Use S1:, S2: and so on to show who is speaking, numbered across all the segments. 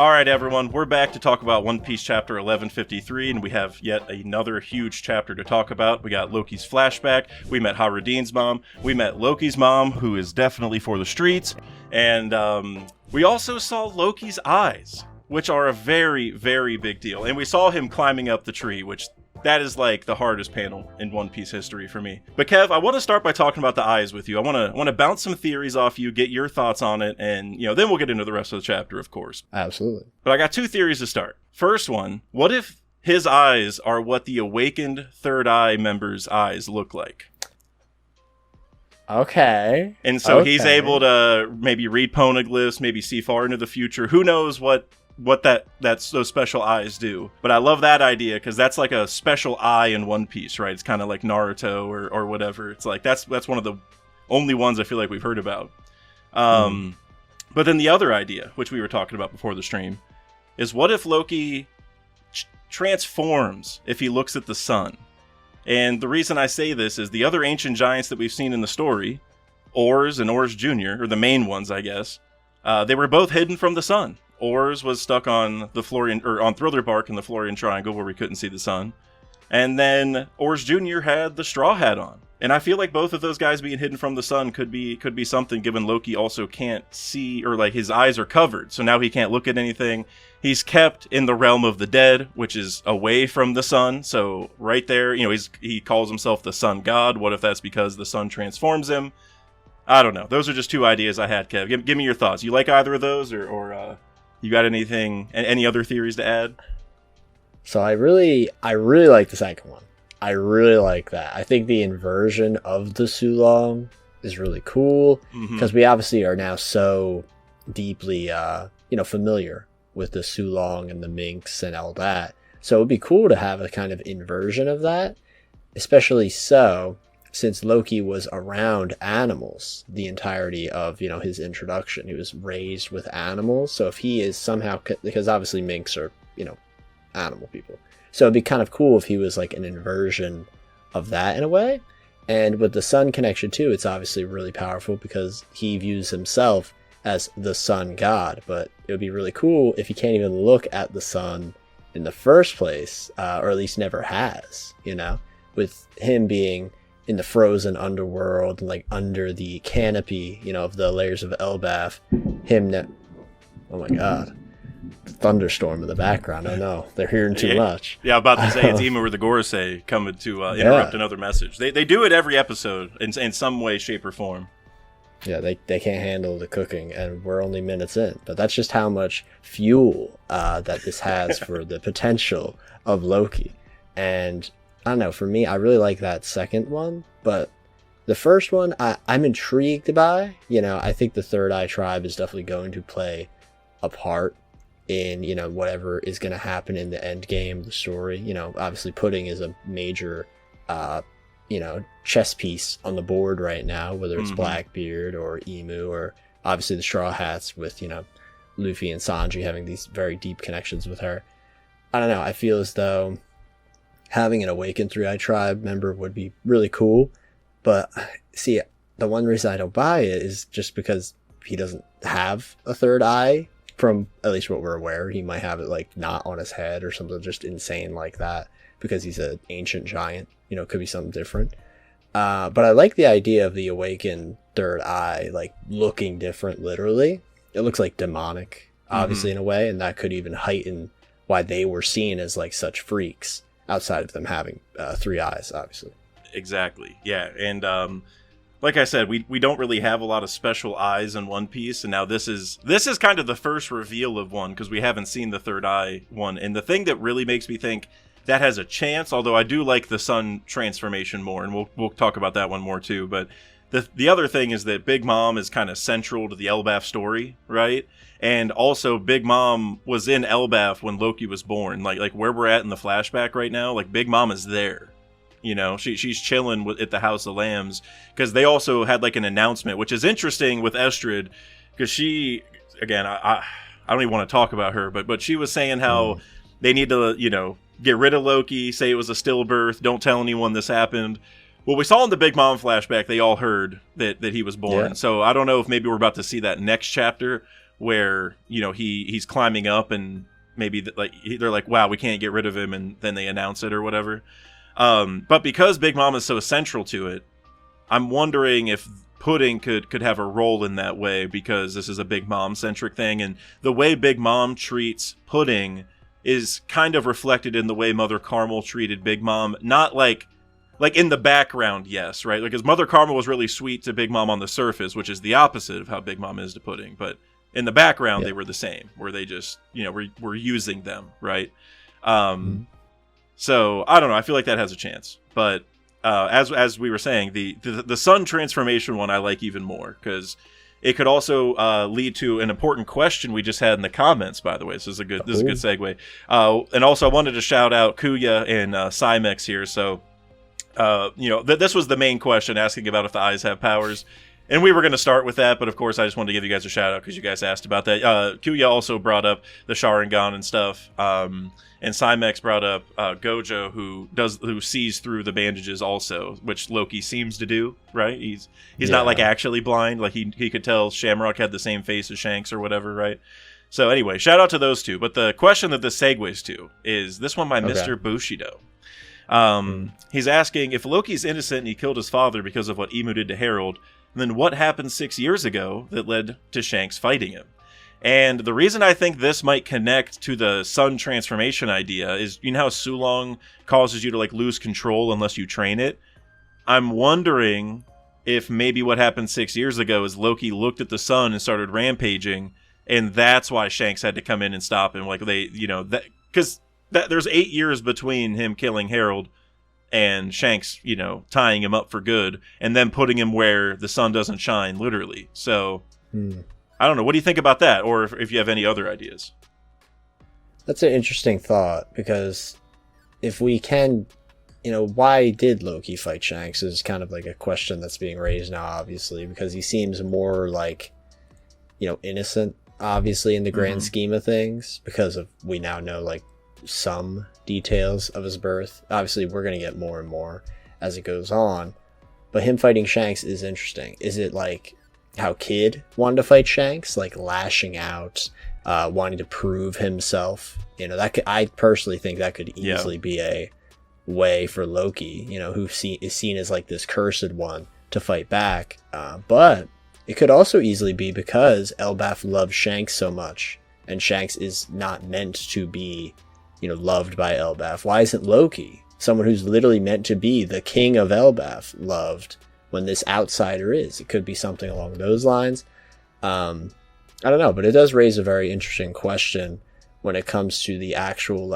S1: All right, everyone, we're back to talk about One Piece chapter 1153, and we have yet another huge chapter to talk about. We got Loki's flashback, we met Harudine's mom, we met Loki's mom, who is definitely for the streets, and we also saw Loki's eyes, which are a very, very big deal. And we saw him climbing up the tree, which that is like the hardest panel in One Piece history for me. But Kev, I want to start by talking about the eyes with you. I want to bounce some theories off you, get your thoughts on it, and then we'll get into the rest of the chapter, of course.
S2: Absolutely.
S1: But I got two theories to start. First one, what if his eyes are what the awakened Third Eye members' eyes look like?
S2: Okay.
S1: And so he's able to maybe read poneglyphs, maybe see far into the future. Who knows what those special eyes do. But I love that idea because that's like a special eye in One Piece, right? It's kind of like Naruto or whatever. It's like that's one of the only ones I feel like we've heard about. But then the other idea, which we were talking about before the stream, is what if Loki transforms if he looks at the sun? And the reason I say this is the other ancient giants that we've seen in the story, Ors and Ors Jr., or the main ones, I guess, they were both hidden from the sun. Ors was stuck on the Florian, or on Thriller Bark in the Florian Triangle where we couldn't see the sun. And then Ors Jr. had the straw hat on. And I feel like both of those guys being hidden from the sun could be something, given Loki also can't see, or like his eyes are covered. So now he can't look at anything. He's kept in the realm of the dead, which is away from the sun. So right there, he calls himself the sun god. What if that's because the sun transforms him? I don't know. Those are just two ideas I had, Kev. Give me your thoughts. You like either of those, or you got any other theories to add?
S2: So I really like the second one. I really like that. I think the inversion of the Sulong is really cool because we obviously are now so deeply, familiar with the Sulong and the Minks and all that. So it would be cool to have a kind of inversion of that, especially so since Loki was around animals the entirety of, his introduction. He was raised with animals. So if he is somehow, because obviously minks are, animal people. So it'd be kind of cool if he was like an inversion of that in a way. And with the sun connection too, it's obviously really powerful because he views himself as the sun god. But it would be really cool if he can't even look at the sun in the first place, or at least never has, with him being in the frozen underworld and like under the canopy, of the layers of Elbaf, oh my god, thunderstorm in the background. I know they're hearing too much.
S1: Yeah, I'm about to say it's Emu or the Gorosei coming to interrupt another message. They do it every episode in some way, shape, or form.
S2: Yeah, they can't handle the cooking, and we're only minutes in. But that's just how much fuel that this has for the potential of Loki. And I don't know, for me, I really like that second one, but the first one I'm intrigued by. I think the Third Eye Tribe is definitely going to play a part in, whatever is going to happen in the end game of the story. Obviously Pudding is a major, chess piece on the board right now, whether it's Blackbeard or Emu, or obviously the Straw Hats with, Luffy and Sanji having these very deep connections with her. I don't know, I feel as though having an awakened Three-Eye Tribe member would be really cool. But see, the one reason I don't buy it is just because he doesn't have a third eye, from at least what we're aware. He might have it like not on his head or something just insane like that because he's an ancient giant. It could be something different. But I like the idea of the awakened third eye, like looking different literally. It looks like demonic, obviously, in a way, and that could even heighten why they were seen as like such freaks outside of them having three eyes, obviously.
S1: Exactly. Yeah. And like I said, we don't really have a lot of special eyes in One Piece, and now this is kind of the first reveal of one because we haven't seen the third eye one. And the thing that really makes me think that has a chance, although I do like the sun transformation more, and we'll talk about that one more too. But the other thing is that Big Mom is kind of central to the Elbaf story, right? And also Big Mom was in Elbaf when Loki was born. Like where we're at in the flashback right now, like Big Mom is there. She's chilling at the House of Lambs because they also had like an announcement, which is interesting with Estrid because she, again, I don't even want to talk about her, but she was saying how they need to, get rid of Loki, say it was a stillbirth, don't tell anyone this happened. Well, we saw in the Big Mom flashback, they all heard that he was born. Yeah. So I don't know if maybe we're about to see that next chapter where he's climbing up and maybe they're like, wow, we can't get rid of him, and then they announce it or whatever. But because Big Mom is so central to it, I'm wondering if Pudding could have a role in that way, because this is a Big Mom centric thing, and the way Big Mom treats Pudding is kind of reflected in the way Mother Carmel treated Big Mom. Not like in the background, yes, right? Because Mother Carmel was really sweet to Big Mom on the surface, which is the opposite of how Big Mom is to Pudding. But in the background, they were the same, where they just, were using them, right? So, I don't know. I feel like that has a chance. But as we were saying, the sun transformation one I like even more, because it could also lead to an important question we just had in the comments, by the way. So this is a good segue. And also, I wanted to shout out Kuya and Cymex here. So, this was the main question, asking about if the eyes have powers. And we were going to start with that, but of course, I just wanted to give you guys a shout out because you guys asked about that. Kuya also brought up the Sharingan and stuff. And Cymex brought up Gojo, who sees through the bandages also, which Loki seems to do, right? He's not like actually blind, like he could tell Shamrock had the same face as Shanks or whatever, right? So anyway, shout out to those two. But the question that this segues to is this one by Mr. Bushido. He's asking, if Loki's innocent and he killed his father because of what Emu did to Harold, then what happened 6 years ago that led to Shanks fighting him? And the reason I think this might connect to the sun transformation idea is, how Sulong causes you to lose control unless you train it? I'm wondering if maybe what happened 6 years ago is Loki looked at the sun and started rampaging, and that's why Shanks had to come in and stop him. Because there's 8 years between him killing Harold and Shanks, tying him up for good, and then putting him where the sun doesn't shine, literally. So... I don't know. What do you think about that? Or if you have any other ideas?
S2: That's an interesting thought, because if we can, why did Loki fight Shanks is kind of like a question that's being raised now, obviously, because he seems more like, innocent, obviously, in the grand scheme of things, because we now know some details of his birth. Obviously, we're going to get more and more as it goes on, but him fighting Shanks is interesting. Is it how Kid wanted to fight Shanks, lashing out, wanting to prove himself? I personally think that could easily be a way for Loki, who is seen as this cursed one, to fight back. But it could also easily be because Elbaf loves Shanks so much, and Shanks is not meant to be, loved by Elbaf. Why isn't Loki, someone who's literally meant to be the king of Elbaf, loved when this outsider is? It could be something along those lines. I don't know, but it does raise a very interesting question when it comes to the actual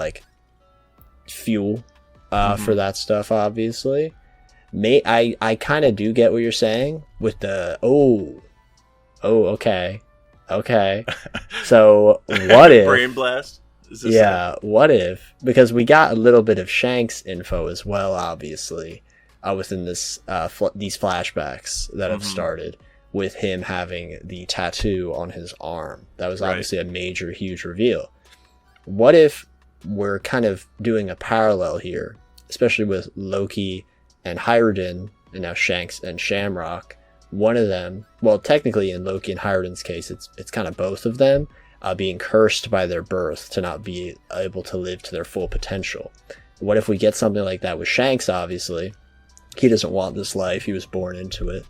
S2: fuel for that stuff. Obviously, I kind of do get what you're saying with the okay. So what if
S1: brain blast?
S2: What if, because we got a little bit of Shanks info as well, obviously. Within these flashbacks that have started with him having the tattoo on his arm. That was obviously a major, huge reveal. What if we're kind of doing a parallel here, especially with Loki and Hyrden, and now Shanks and Shamrock? One of them, well, technically in Loki and Hyrden's case, it's kind of both of them being cursed by their birth to not be able to live to their full potential. What if we get something like that with Shanks, obviously? He doesn't want this life. He was born into it.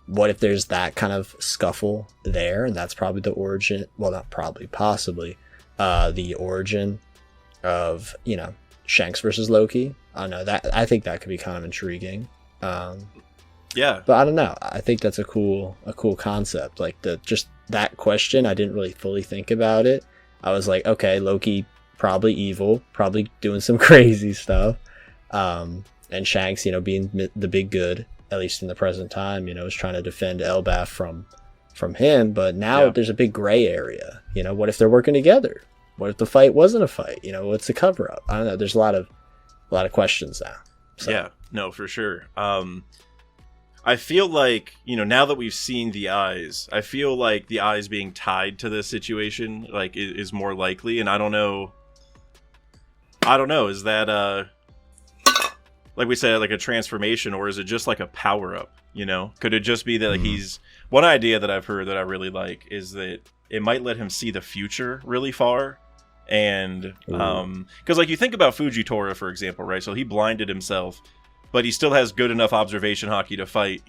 S2: What if there's that kind of scuffle there? And that's probably the origin. Well, not probably, possibly. The origin of, Shanks versus Loki. I don't know. I think that could be kind of intriguing.
S1: Yeah.
S2: But I don't know. I think that's a cool concept. Just that question, I didn't really fully think about it. I was like, okay, Loki, probably evil, probably doing some crazy stuff. And Shanks, being the big good, at least in the present time, is trying to defend Elbaf from him. But now there's a big gray area. What if they're working together? What if the fight wasn't a fight? What's the cover up? I don't know. There's a lot of questions now. So.
S1: Yeah, no, for sure. I feel like, now that we've seen the eyes, I feel like the eyes being tied to this situation, is more likely. And I don't know. Is that, like we said, a transformation, or is it just a power up? Could it just be that he's one idea that I've heard that I really like is that it might let him see the future really far. And because like you think about Fujitora, for example, right? So he blinded himself, but he still has good enough observation hockey to fight,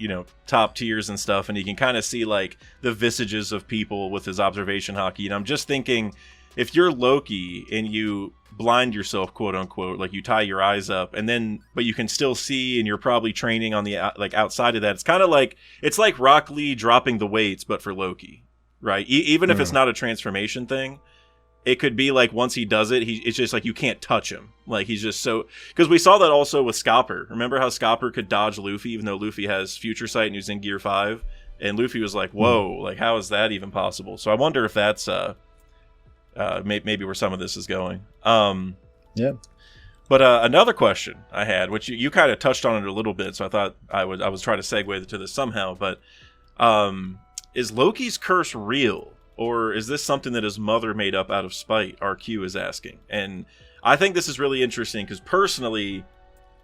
S1: top tiers and stuff, and he can kind of see like the visages of people with his observation hockey. And I'm just thinking, if you're Loki and you blind yourself, quote unquote, like you tie your eyes up, and then but you can still see, and you're probably training on the like outside of that. It's kind of like Rock Lee dropping the weights, but for Loki, right? Even if it's not a transformation thing. It could be like once he does it, it's just like you can't touch him. Like he's just so... Because we saw that also with Scopper. Remember how Scopper could dodge Luffy, even though Luffy has Future Sight and he's in Gear 5? And Luffy was like, whoa, like how is that even possible? So I wonder if that's maybe where some of this is going.
S2: Yeah.
S1: But another question I had, which you kind of touched on it a little bit, so I thought I was trying to segue to this somehow, but is Loki's curse real? Or is this something that his mother made up out of spite? RQ is asking. And I think this is really interesting because personally,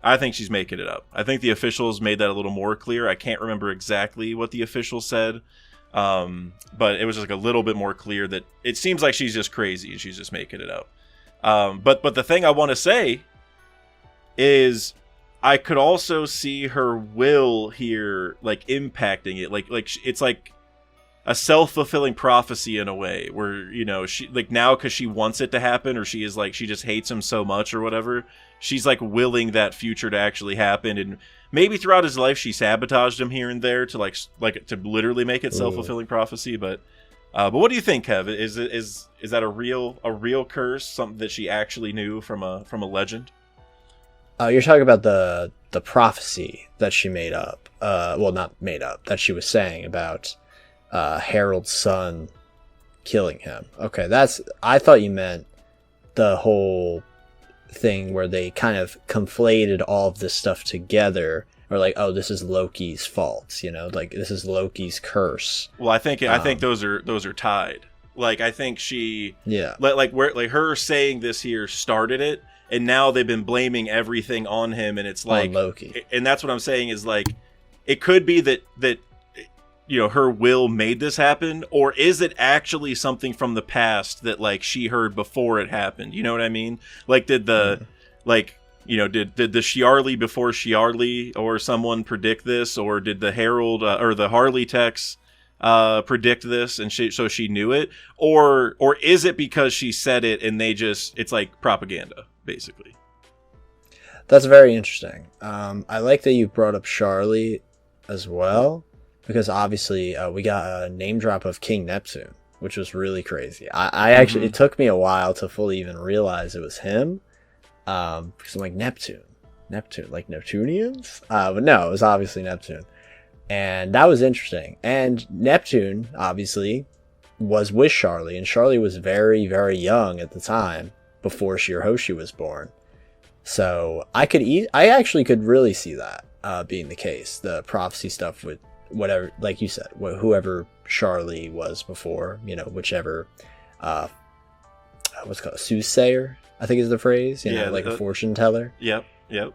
S1: I think she's making it up. I think the officials made that a little more clear. I can't remember exactly what the officials said. But it was just like a little bit more clear that it seems like she's just crazy and she's just making it up. But the thing I want to say is I could also see her will here like impacting it. Like it's like a self-fulfilling prophecy in a way where, she like now because she wants it to happen, or she is like, she just hates him so much or whatever. She's like willing that future to actually happen. And maybe throughout his life, she sabotaged him here and there to like to literally make it self-fulfilling prophecy. But what do you think, Kev? Is that a real curse? Something that she actually knew from a legend?
S2: You're talking about the prophecy that she made up. Well, not made up, that she was saying about Harold's son killing him. Okay, I thought you meant the whole thing where they kind of conflated all of this stuff together, or like, oh, this is Loki's fault, like this is Loki's curse.
S1: Well, I think those are tied. Like I think she like her saying this here started it, and now they've been blaming everything on him, and it's like
S2: on Loki.
S1: And that's what I'm saying is like it could be that her will made this happen, or is it actually something from the past that like she heard before it happened? You know what I mean? Like did the did the Shiarly before Shiarly or someone predict this, or did the Herald or the Harley Tex predict this and so she knew it, or is it because she said it and it's like propaganda basically?
S2: That's very interesting. I like that you brought up Charlie as well, because obviously we got a name drop of King Neptune, which was really crazy. I actually, it took me a while to fully even realize it was him, because I'm like, Neptune, like Neptunians? But no, it was obviously Neptune. And that was interesting. And Neptune, obviously, was with Charlie, and Charlie was very, very young at the time, before Shirahoshi was born. So I actually could really see that being the case, the prophecy stuff with whatever, like you said, whoever Charlie was before, whichever, what's it called, soothsayer, I think is the phrase, like a fortune teller.
S1: Yep.
S2: Yeah,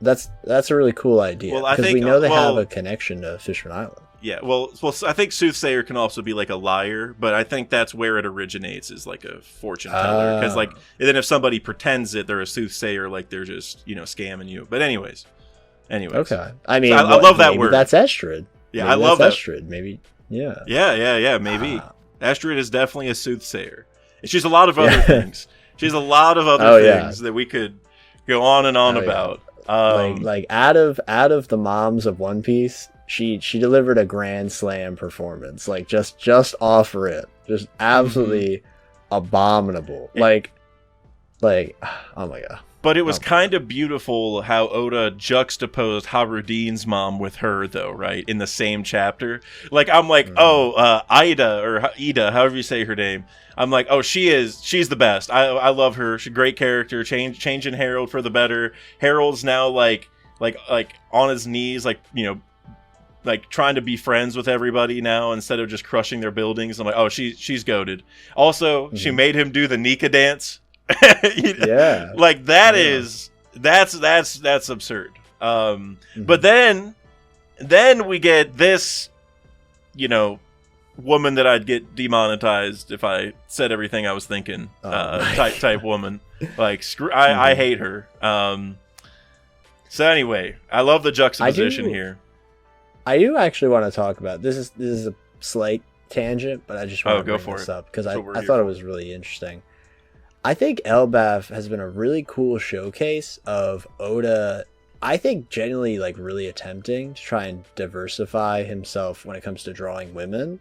S2: that's a really cool idea, because we know they have a connection to Fishman Island.
S1: Yeah, well, I think soothsayer can also be like a liar, but I think that's where it originates, is like a fortune teller, because like, and then if somebody pretends it, they're a soothsayer, like they're just scamming you. But anyways. Okay.
S2: I mean,
S1: I love that word.
S2: That's Estrid.
S1: Yeah,
S2: maybe
S1: I love that.
S2: Estrid, maybe. Yeah.
S1: Yeah, maybe. Estrid is definitely a soothsayer. And she's a lot of other things. She's a lot of other things that we could go on and on about.
S2: Like out of the moms of One Piece, she delivered a Grand Slam performance. Like just off rip. Just absolutely abominable. Like oh my god.
S1: But it was kind of beautiful how Oda juxtaposed Harudin's mom with her, though, right? In the same chapter. Like, I'm like, Ida, or Ida, however you say her name. I'm like, oh, she's the best. I love her. She's a great character. Changing Harold for the better. Harold's now, like on his knees, like trying to be friends with everybody now instead of just crushing their buildings. I'm like, oh, she's goated. Also, she made him do the Nika dance.
S2: Yeah,
S1: like that's absurd. But then we get this woman that I'd get demonetized if I said everything I was thinking. Type woman. Like I hate her. So anyway, I love the juxtaposition here.
S2: I do actually want to talk about this. Is a slight tangent, but I just want to bring this up because I thought it was really interesting. I think Elbaf has been a really cool showcase of Oda. I think genuinely like really attempting to try and diversify himself when it comes to drawing women.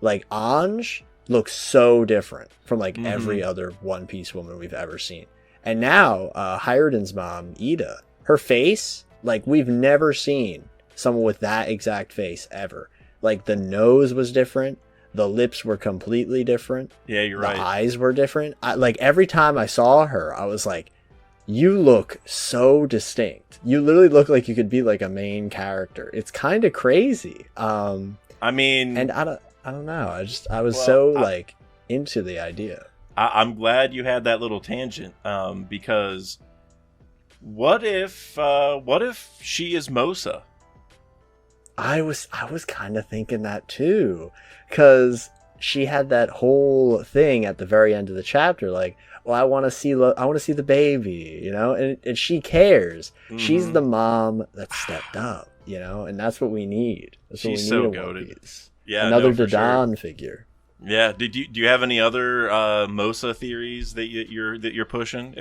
S2: Like Anj looks so different from like every other One Piece woman we've ever seen. And now Hiruden's mom, Ida, her face, like we've never seen someone with that exact face ever. Like the nose was different. The lips were completely different.
S1: Yeah, you're right.
S2: The eyes were different. Like every time I saw her, I was like, you look so distinct. You literally look like you could be like a main character. It's kind of crazy.
S1: I mean,
S2: and I don't know. I was like into the idea.
S1: I'm glad you had that little tangent. Because what if she is Mosa?
S2: I was kind of thinking that too, because she had that whole thing at the very end of the chapter, like, well, I want to see the baby, you know, and she cares. She's the mom that stepped up, you know, and that's what we need.
S1: She's so goated. Yeah,
S2: another Dadan figure.
S1: Yeah. Do you have any other Mosa theories that you're pushing?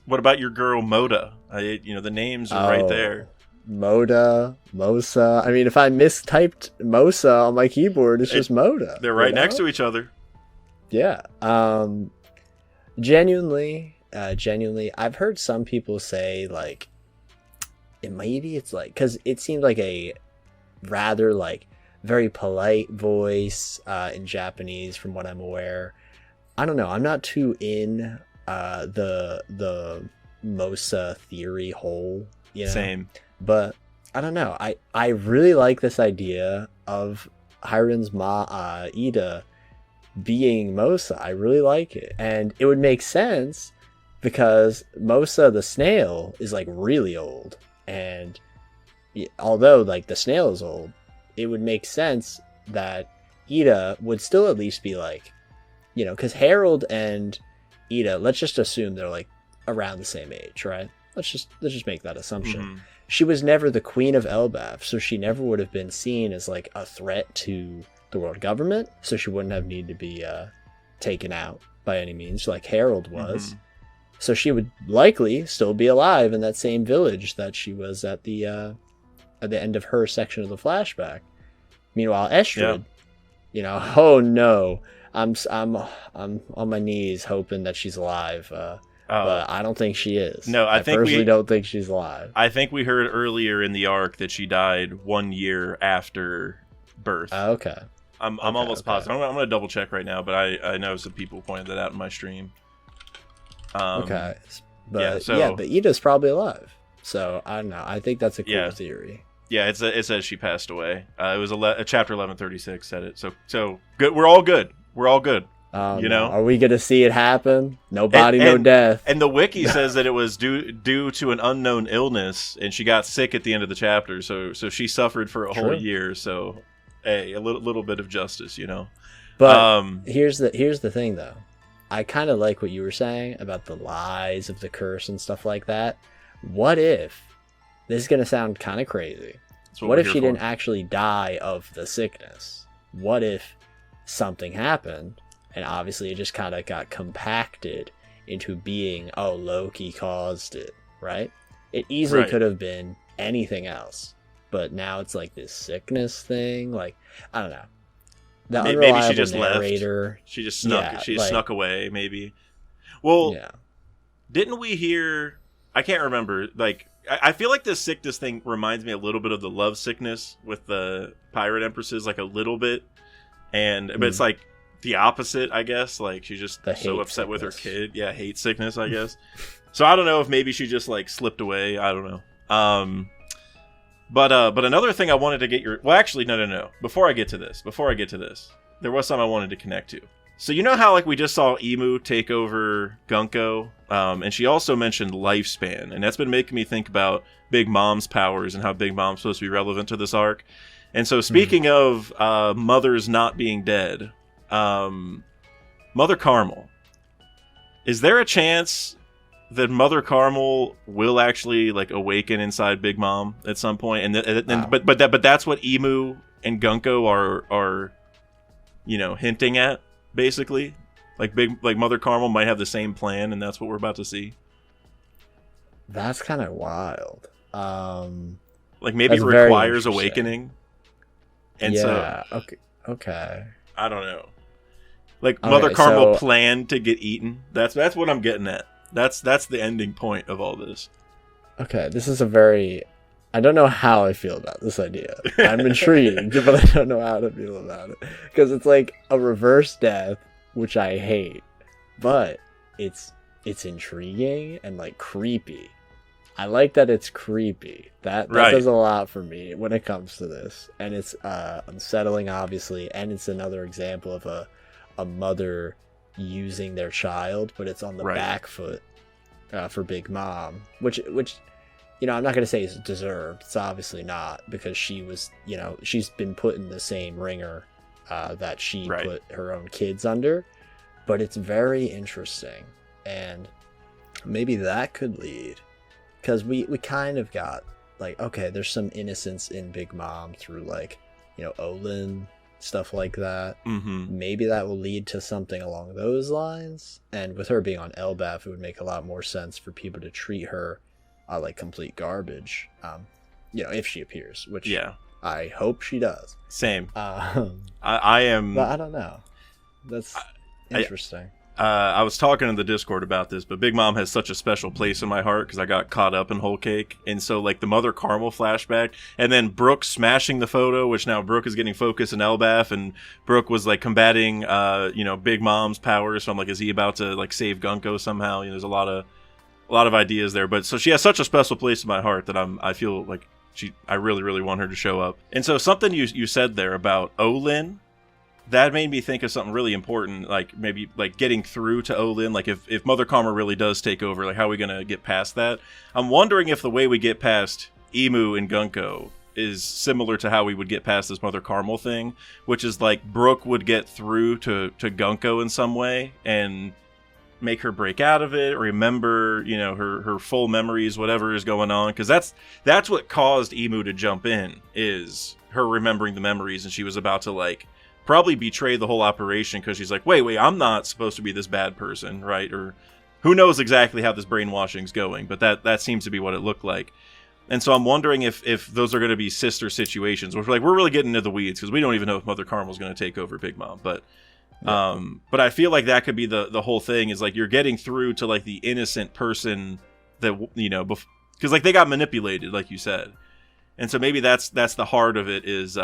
S1: What about your girl Moda? The names are right there.
S2: Moda, Mosa. I mean, if I mistyped Mosa on my keyboard, it's just Moda.
S1: They're right next to each other.
S2: Yeah. Genuinely, I've heard some people say like, it's like, because it seemed like a rather like very polite voice in Japanese, from what I'm aware. I don't know. I'm not too in the Mosa theory hole. You know?
S1: Same.
S2: But I don't know. I really like this idea of Hiruden's Ida being Mosa. I really like it. And it would make sense because Mosa the snail is like really old. And although like the snail is old, it would make sense that Ida would still at least be like, you know, because Harold and Ida, let's just assume they're like around the same age, right? Let's just make that assumption. Mm-hmm. She was never the queen of Elbaf, so she never would have been seen as like a threat to the world government, so she wouldn't have needed to be taken out by any means like Harold was. Mm-hmm. So she would likely still be alive in that same village that she was at the end of her section of the flashback. Meanwhile, Estrid, you know, oh no, I'm on my knees hoping that she's alive. But I don't think she is.
S1: No, I personally
S2: don't think she's alive.
S1: I think we heard earlier in the arc that she died 1 year after birth.
S2: Okay.
S1: I'm almost positive. I'm going to double check right now, but I know some people pointed that out in my stream.
S2: Okay. But but Ida's probably alive. So I don't know. I think that's a cool theory.
S1: Yeah, it says she passed away. It was chapter 1136 said it. So good. We're all good. You know,
S2: are we gonna see it happen? No body, no death.
S1: And the wiki says that it was due to an unknown illness, and she got sick at the end of the chapter. So she suffered for a whole year. So, a little bit of justice, you know.
S2: But here's the thing, though. I kind of like what you were saying about the lies of the curse and stuff like that. What if this is gonna sound kind of crazy? What if she didn't actually die of the sickness? What if something happened? And obviously it just kind of got compacted into being, oh, Loki caused it, right? It easily could have been anything else. But now it's like this sickness thing. Like, I don't know.
S1: Maybe she just narrator, left. She just snuck snuck away, maybe. Well, didn't we hear... I can't remember. Like, I feel like this sickness thing reminds me a little bit of the love sickness with the pirate empresses, like a little bit. But it's like the opposite, I guess. Like she's just so upset with her kid. Yeah, hate sickness, I guess. So I don't know if maybe she just like slipped away. I don't know. But another thing I wanted to get your... Well, actually, no. Before I get to this, there was something I wanted to connect to. So you know how like we just saw Emu take over Gunko, and she also mentioned lifespan, and that's been making me think about Big Mom's powers and how Big Mom's supposed to be relevant to this arc. And so speaking of mothers not being dead, Mother Carmel, is there a chance that Mother Carmel will actually like awaken inside Big Mom at some point? But that's what Emu and Gunko are hinting at, basically. Like Mother Carmel might have the same plan, and that's what we're about to see.
S2: That's kind of wild.
S1: Like maybe it requires awakening. And
S2: okay.
S1: I don't know. Like Mother Carmel planned to get eaten. That's what I'm getting at. That's the ending point of all this.
S2: Okay, this is I don't know how I feel about this idea. I'm intrigued, but I don't know how to feel about it. Because it's like a reverse death, which I hate. But it's intriguing and like creepy. I like that it's creepy. That does a lot for me when it comes to this. And it's unsettling, obviously, and it's another example of a mother using their child, but it's on the back foot for Big Mom, which I'm not going to say is deserved. It's obviously not, because she was, she's been put in the same ringer that she put her own kids under. But it's very interesting, and maybe that could lead, because we kind of got like, okay, there's some innocence in Big Mom through like, Olin, stuff like that. Maybe that will lead to something along those lines, and with her being on Elbaf, it would make a lot more sense for people to treat her like complete garbage, if she appears, which I hope she does.
S1: Same. I am,
S2: but I don't know. That's interesting.
S1: I was talking in the Discord about this, but Big Mom has such a special place in my heart because I got caught up in Whole Cake. And so, like, the Mother Carmel flashback, and then Brooke smashing the photo, which now Brooke is getting focused in Elbaf, and Brooke was, like, combating, Big Mom's powers. So I'm like, is he about to, like, save Gunko somehow? There's a lot of ideas there. But so she has such a special place in my heart that I feel like I really, really want her to show up. And so something you said there about Olin, that made me think of something really important, like maybe like getting through to Olin. Like if Mother Carmel really does take over, like how are we going to get past that? I'm wondering if the way we get past Emu and Gunko is similar to how we would get past this Mother Carmel thing, which is like Brooke would get through to Gunko in some way and make her break out of it, remember, her full memories, whatever is going on. Because that's what caused Emu to jump in, is her remembering the memories, and she was about to like probably betray the whole operation because she's like, wait, I'm not supposed to be this bad person, right? Or who knows exactly how this brainwashing's going, but that seems to be what it looked like. And so I'm wondering if those are going to be sister situations, which we're really getting into the weeds because we don't even know if Mother Carmel's going to take over Big Mom. But I feel like that could be the whole thing, is like you're getting through to like the innocent person that, because like they got manipulated, like you said. And so maybe that's the heart of it, is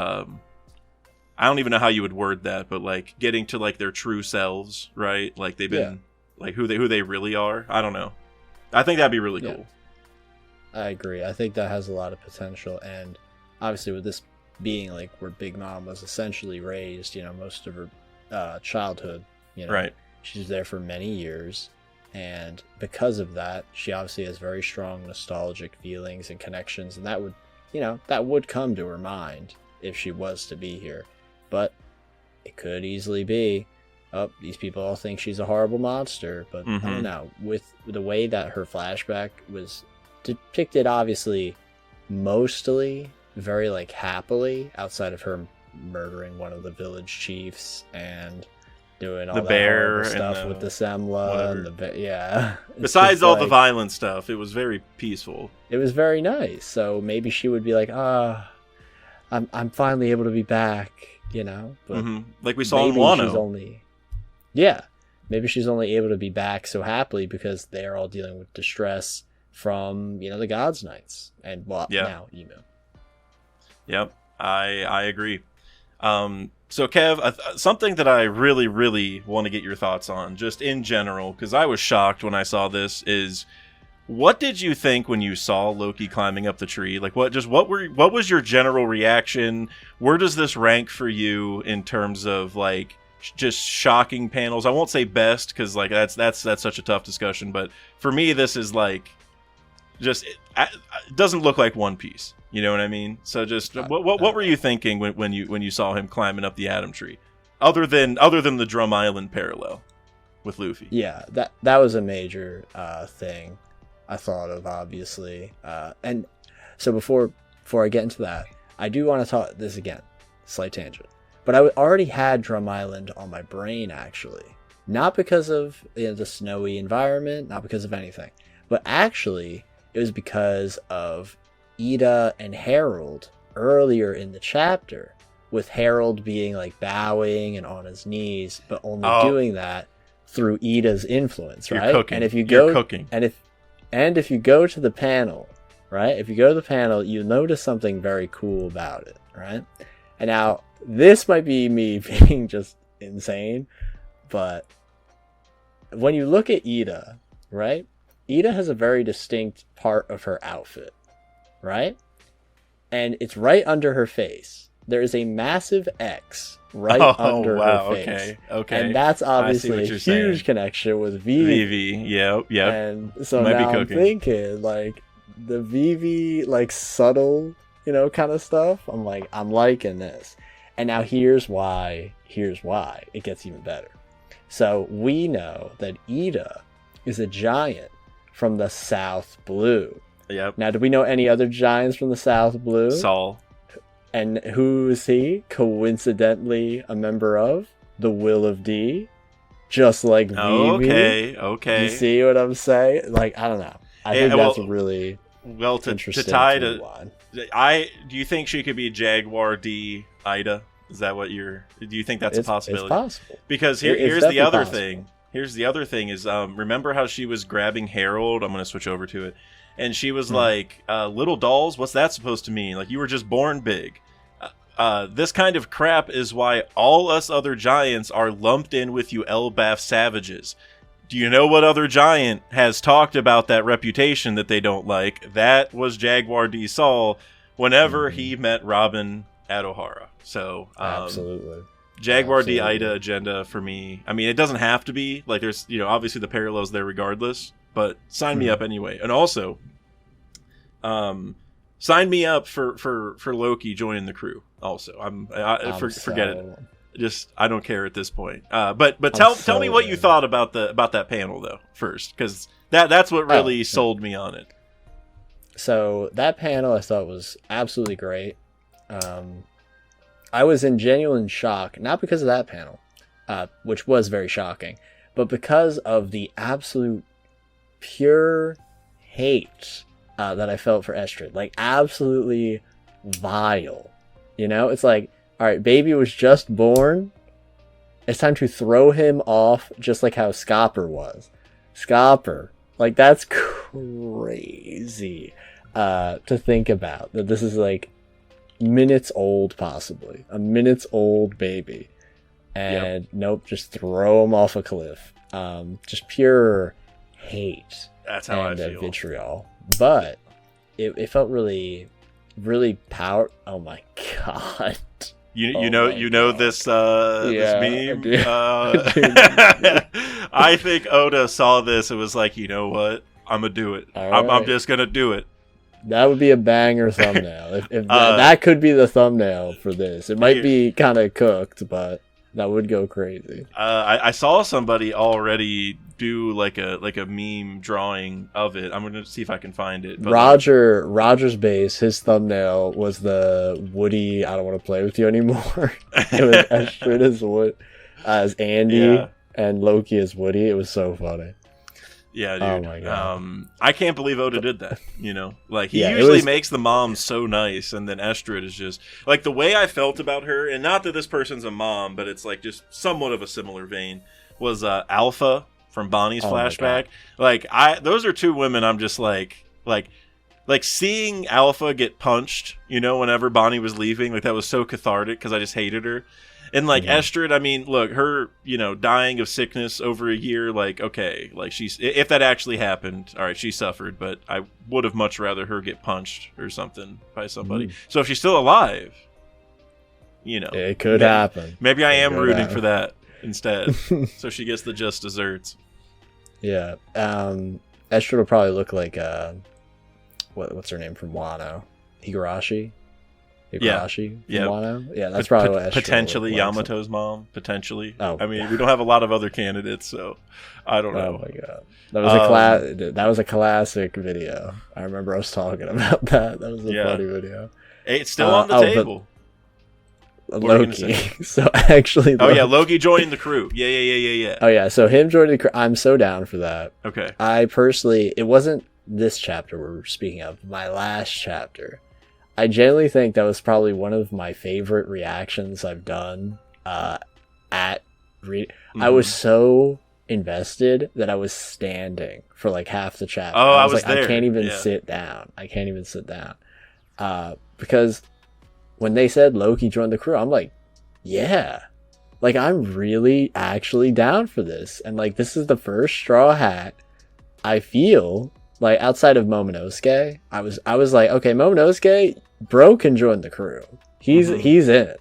S1: I don't even know how you would word that, but like getting to like their true selves, right? Like they've been like who they really are. I don't know. I think that'd be really cool.
S2: I agree. I think that has a lot of potential, and obviously with this being like where Big Mom was essentially raised, most of her childhood,
S1: right.
S2: She's there for many years, and because of that, she obviously has very strong nostalgic feelings and connections, and that would come to her mind if she was to be here. But it could easily be, these people all think she's a horrible monster. But I don't know. With the way that her flashback was depicted, obviously, mostly very like happily, outside of her murdering one of the village chiefs and doing all the bear stuff with the Semla and the
S1: Besides all the violent stuff, it was very peaceful. It was
S2: very nice. So maybe she would be like, I'm finally able to be back. But
S1: like we saw in Wano.
S2: Maybe she's only able to be back so happily because they're all dealing with distress from the Gods Knights and now Emu.
S1: Yep, I agree. So Kev, something that I really, really want to get your thoughts on, just in general, because I was shocked when I saw this, is what did you think when you saw Loki climbing up the tree? Like, what was your general reaction? Where does this rank for you in terms of like just shocking panels? I won't say best because like that's such a tough discussion, but for me, this is like just it doesn't look like One Piece. You know what I mean? So just what were you thinking when you saw him climbing up the Atom Tree, other than the Drum Island parallel with Luffy?
S2: Yeah, that was a major thing I thought of, obviously. And so before I get into that, I do want to talk this again, slight tangent. But I already had Drum Island on my brain, actually. Not because of the snowy environment, not because of anything. But actually, it was because of Ida and Harold earlier in the chapter, with Harold being like bowing and on his knees, but only doing that through Ida's influence, right?
S1: You're cooking.
S2: And if you go,
S1: You're cooking.
S2: and if you go to the panel, right? If you go to the panel, you notice something very cool about it, right? And now this might be me being just insane, but when you look at Ida, right? Ida has a very distinct part of her outfit, right? And it's right under her face. There is a massive X right under her face.
S1: Okay.
S2: And that's obviously a huge connection with Vivi.
S1: Vivi, yep.
S2: And so
S1: Might
S2: now
S1: be
S2: I'm thinking, like, the Vivi, like, subtle, kind of stuff. I'm liking this. And now here's why it gets even better. So we know that Ida is a giant from the South Blue.
S1: Yep.
S2: Now, do we know any other giants from the South Blue?
S1: Saul.
S2: And who is he? Coincidentally, a member of the Will of D, just like Vivi.
S1: Okay.
S2: You see what I'm saying? Like, I don't know. I think that's really interesting
S1: to tie
S2: to
S1: to. Do you think she could be Jaguar D Ida? Is that what do you think that's a possibility?
S2: It's possible.
S1: Because here's the other thing. Here's the other thing is, remember how she was grabbing Harold? I'm going to switch over to it. And she was like, little dolls, what's that supposed to mean? Like, you were just born big. This kind of crap is why all us other giants are lumped in with you Elbaf savages. Do you know what other giant has talked about that reputation that they don't like? That was Jaguar D. Saul whenever he met Robin at O'Hara. So,
S2: absolutely.
S1: Jaguar D. Ida agenda for me. I mean, it doesn't have to be. Like, there's, obviously the parallels there regardless. But sign me up anyway. And also, sign me up for Loki joining the crew. Also, forget it. Just I don't care at this point. But tell me what you thought about that panel though first, because that's what really sold me on it.
S2: So that panel I thought was absolutely great. I was in genuine shock, not because of that panel, which was very shocking, but because of the absolute pure hate that I felt for Estrid. Like, absolutely vile. It's like, all right, baby was just born. It's time to throw him off, just like how Scopper was. Scopper. Like, that's crazy to think about. That this is like minutes old, possibly. A minutes old baby. And nope, just throw him off a cliff. Just pure hate.
S1: That's how I feel.
S2: Vitriol. But it felt really, really power. Oh my god.
S1: You know this meme. I think Oda saw this and was like, you know what? I'm gonna do it. I'm just gonna do it.
S2: That would be a banger thumbnail. if that could be the thumbnail for this. It might be kind of cooked, but that would go crazy.
S1: I saw somebody already do like a meme drawing of it. I'm gonna see if I can find it. But
S2: Roger's base, his thumbnail was the Woody, I don't want to play with you anymore. It was Estrid as Andy and Loki as Woody. It was so funny.
S1: Yeah, dude.
S2: Oh my god.
S1: I can't believe Oda did that. Like he usually makes the mom so nice, and then Estrid is just like the way I felt about her. And not that this person's a mom, but it's like just somewhat of a similar vein. Was Alpha from Bonnie's flashback? Like those are two women. I'm just like seeing Alpha get punched. Whenever Bonnie was leaving, like that was so cathartic because I just hated her. And like Estrid, I mean, look, her, dying of sickness over a year, like, okay, like if that actually happened, all right, she suffered, but I would have much rather her get punched or something by somebody. So if she's still alive,
S2: it could happen.
S1: Maybe I am rooting for that instead. So she gets the just desserts.
S2: Yeah. Estrid will probably look like what's her name from Wano? Higurashi from
S1: Yeah.
S2: Wano? Yeah, that's probably what Estrid
S1: potentially
S2: looks like.
S1: Yamato's mom. Potentially.
S2: Oh,
S1: I mean, we don't have a lot of other candidates, so I don't know.
S2: Oh my god, that was a classic video. I remember us talking about that. That was a funny video.
S1: It's still on the table.
S2: Loki. So actually,
S1: Loki joining the crew. Yeah.
S2: Oh yeah, so him joining the crew. I'm so down for that.
S1: Okay.
S2: I personally, it wasn't this chapter we're speaking of. My last chapter. I genuinely think that was probably one of my favorite reactions I've done. I was so invested that I was standing for like half the chapter.
S1: Oh, I was
S2: like,
S1: there.
S2: I can't even sit down. Because when they said Loki joined the crew, I'm like, yeah, like I'm really actually down for this. And like, this is the first Straw Hat I feel like outside of Momonosuke. I was like, okay, Momonosuke, bro can join the crew. He's in it.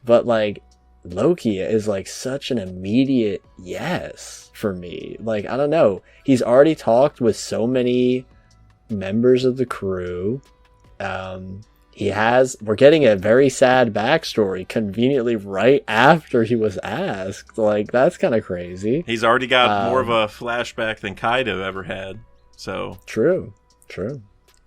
S2: But like, Loki is like such an immediate yes for me. Like, I don't know. He's already talked with so many members of the crew. We're getting a very sad backstory conveniently right after he was asked. Like, that's kind of crazy.
S1: He's already got more of a flashback than Kaido ever had. So
S2: true.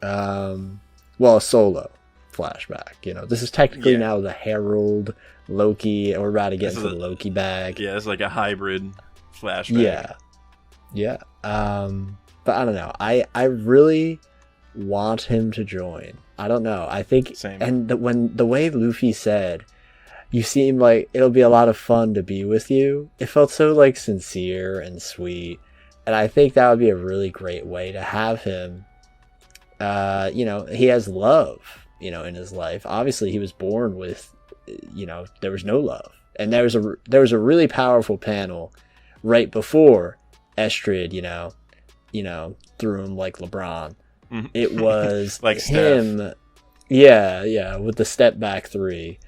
S2: Well, a solo flashback. You know, this is technically now the Herald Loki, or we're about to get into the Loki bag.
S1: Yeah, it's like a hybrid flashback.
S2: Yeah. But I don't know. I really want him to join. I don't know. I think,
S1: same.
S2: And when the way Luffy said, "You seem like it'll be a lot of fun to be with you," it felt so like sincere and sweet, and I think that would be a really great way to have him. He has love, in his life. Obviously, he was born with, there was no love, and there was a really powerful panel right before Estrid, threw him like LeBron. It was
S1: like
S2: him,
S1: Steph.
S2: yeah, with the step back 3.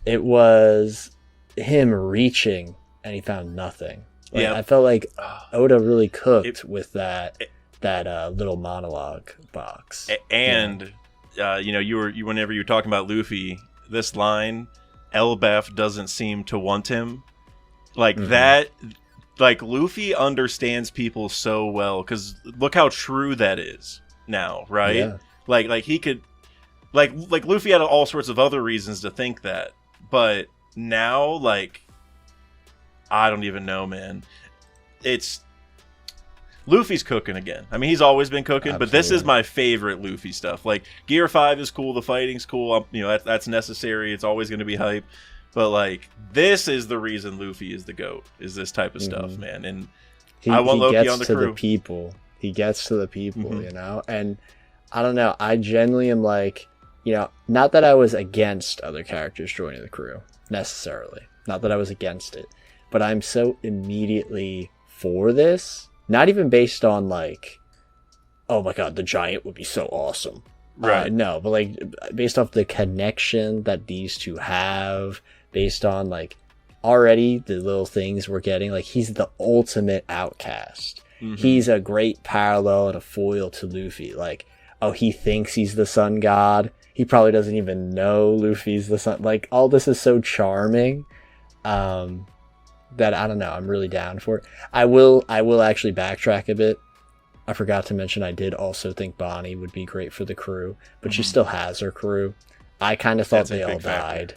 S2: It was him reaching, and he found nothing. Like, I felt like Oda really cooked with that little monologue box.
S1: And whenever you were talking about Luffy, this line, Elbaf doesn't seem to want him, like that. Like, Luffy understands people so well, because look how true that is now, right?
S2: Yeah.
S1: Like he could, like Luffy had all sorts of other reasons to think that, but now, like, I don't even know, man. It's Luffy's cooking again. I mean, he's always been cooking,
S2: Absolutely.
S1: but this is my favorite Luffy stuff. Like, Gear 5 is cool, the fighting's cool, that's necessary, it's always going to be hype, but like, this is the reason Luffy is the GOAT, is this type of stuff, man. And I want Loki on the crew.
S2: He gets to the people, and I don't know, I genuinely am like, not that I was against other characters joining the crew necessarily, not that I was against it, but I'm so immediately for this, not even based on like, oh my god, the giant would be so awesome,
S1: right?
S2: No, but like based off the connection that these two have, based on like already the little things we're getting, like he's the ultimate outcast. He's a great parallel and a foil to Luffy. Like, he thinks he's the sun god. He probably doesn't even know Luffy's the sun. Like, all this is so charming that I don't know. I'm really down for it. I will actually backtrack a bit. I forgot to mention I did also think Bonnie would be great for the crew, but she still has her crew. I kind of thought they all died.